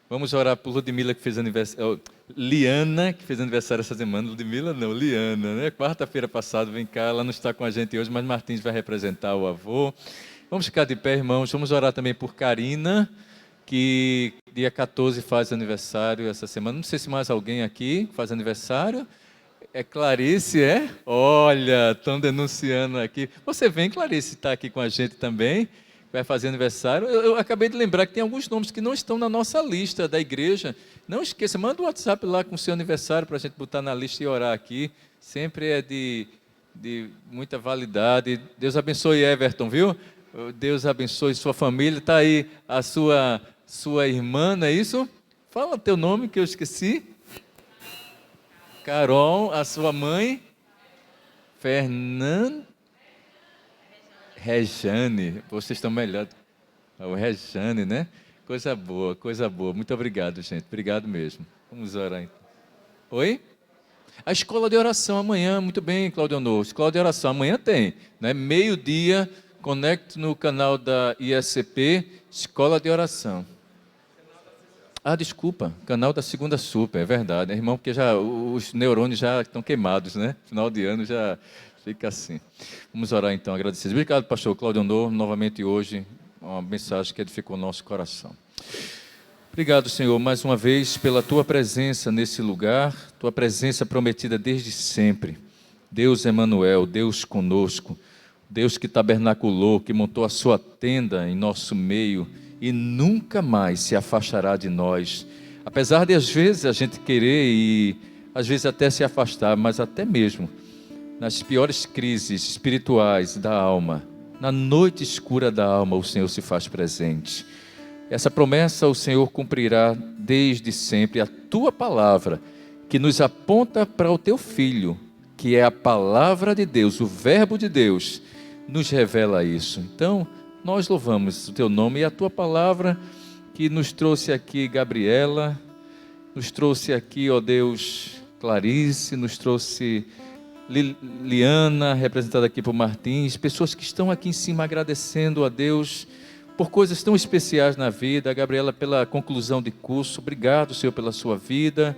S5: Vamos orar por Ludmila, que fez aniversário. Liana, que fez aniversário essa semana. Ludmila não, Liana, né? Quarta-feira passada, vem cá, ela não está com a gente hoje, mas Martins vai representar o avô. Vamos ficar de pé, irmãos. Vamos orar também por Karina, que dia 14 faz aniversário essa semana. Não sei se mais alguém aqui faz aniversário. É Clarice, é? Olha, estão denunciando aqui. Você vem, Clarice, está aqui com a gente também. Vai fazer aniversário. Eu acabei de lembrar que tem alguns nomes que não estão na nossa lista da igreja. Não esqueça, manda um WhatsApp lá com o seu aniversário para a gente botar na lista e orar aqui. Sempre é de muita validade. Deus abençoe Everton, viu? Deus abençoe sua família. Está aí a sua irmã, não é isso? Fala teu nome que eu esqueci. Carol, a sua mãe. Fernanda. Rejane, vocês estão melhor. O Rejane, né? Coisa boa, coisa boa. Muito obrigado, gente. Obrigado mesmo. Vamos orar então. Oi? A escola de oração amanhã, muito bem, Claudionor. Escola de oração amanhã tem, né? Meio-dia, conecte no canal da ISCP, Escola de Oração. Ah, desculpa, canal da Segunda Super, é verdade, irmão, porque já os neurônios já estão queimados, né? Final de ano já fica assim. Vamos orar então, agradecidos. Obrigado, pastor Claudionor, novamente hoje, uma mensagem que edificou o nosso coração. Obrigado, Senhor, mais uma vez pela Tua presença nesse lugar, Tua presença prometida desde sempre. Deus Emanuel, Deus conosco, Deus que tabernaculou, que montou a Sua tenda em nosso meio e nunca mais se afastará de nós. Apesar de às vezes a gente querer e às vezes até se afastar, mas até mesmo nas piores crises espirituais da alma, na noite escura da alma, o Senhor se faz presente. Essa promessa o Senhor cumprirá desde sempre. A Tua palavra, que nos aponta para o Teu Filho, que é a palavra de Deus, o Verbo de Deus, nos revela isso. Então, nós louvamos o Teu nome e a Tua palavra que nos trouxe aqui Gabriela, nos trouxe aqui, ó Deus, Clarice, nos trouxe Liana, representada aqui por Martins, pessoas que estão aqui em cima agradecendo a Deus por coisas tão especiais na vida. A Gabriela pela conclusão de curso, obrigado, Senhor, pela sua vida.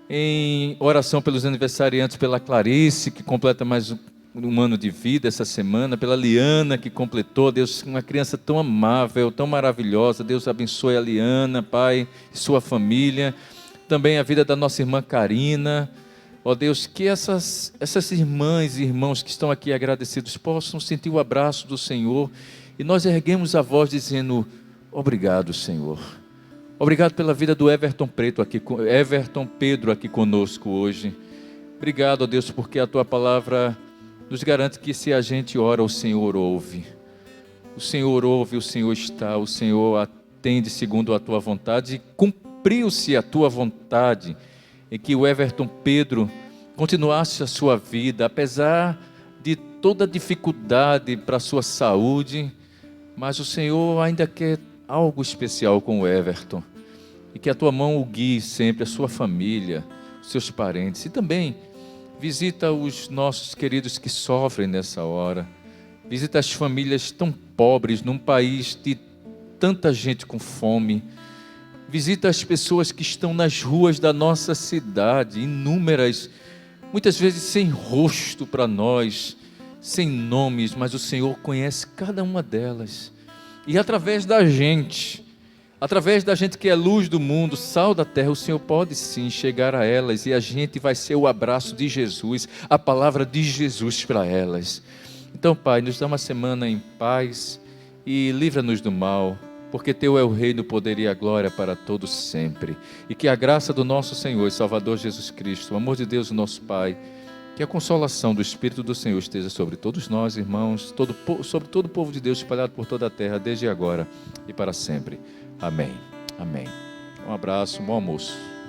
S5: Em oração pelos aniversariantes, pela Clarice, que completa mais um ano de vida essa semana, pela Liana, que completou, Deus, uma criança tão amável, tão maravilhosa. Deus abençoe a Liana, Pai, e sua família. Também a vida da nossa irmã Karina. Ó Deus, que essas irmãs e irmãos que estão aqui agradecidos possam sentir o abraço do Senhor. E nós erguemos a voz dizendo, obrigado, Senhor. Obrigado pela vida do Everton Pedro aqui conosco hoje. Obrigado, ó Deus, porque a Tua palavra nos garante que se a gente ora, o Senhor ouve. O Senhor ouve, o Senhor está, o Senhor atende segundo a Tua vontade. E cumpriu-se a Tua vontade em que o Everton Pedro continuasse a sua vida, apesar de toda dificuldade para a sua saúde, mas o Senhor ainda quer algo especial com o Everton, e que a Tua mão o guie sempre, a sua família, os seus parentes, e também visita os nossos queridos que sofrem nessa hora, visita as famílias tão pobres, num país de tanta gente com fome. Visita as pessoas que estão nas ruas da nossa cidade, inúmeras, muitas vezes sem rosto para nós, sem nomes, mas o Senhor conhece cada uma delas. E através da gente que é luz do mundo, sal da terra, o Senhor pode sim chegar a elas e a gente vai ser o abraço de Jesus, a palavra de Jesus para elas. Então, Pai, nos dá uma semana em paz e livra-nos do mal. porque teu é o reino, o poder e a glória para todos sempre. E que a graça do nosso Senhor e Salvador Jesus Cristo, o amor de Deus, o nosso Pai, que a consolação do Espírito do Senhor esteja sobre todos nós, irmãos, sobre todo o povo de Deus espalhado por toda a terra, desde agora e para sempre. Amém. Amém. Um abraço, um bom almoço.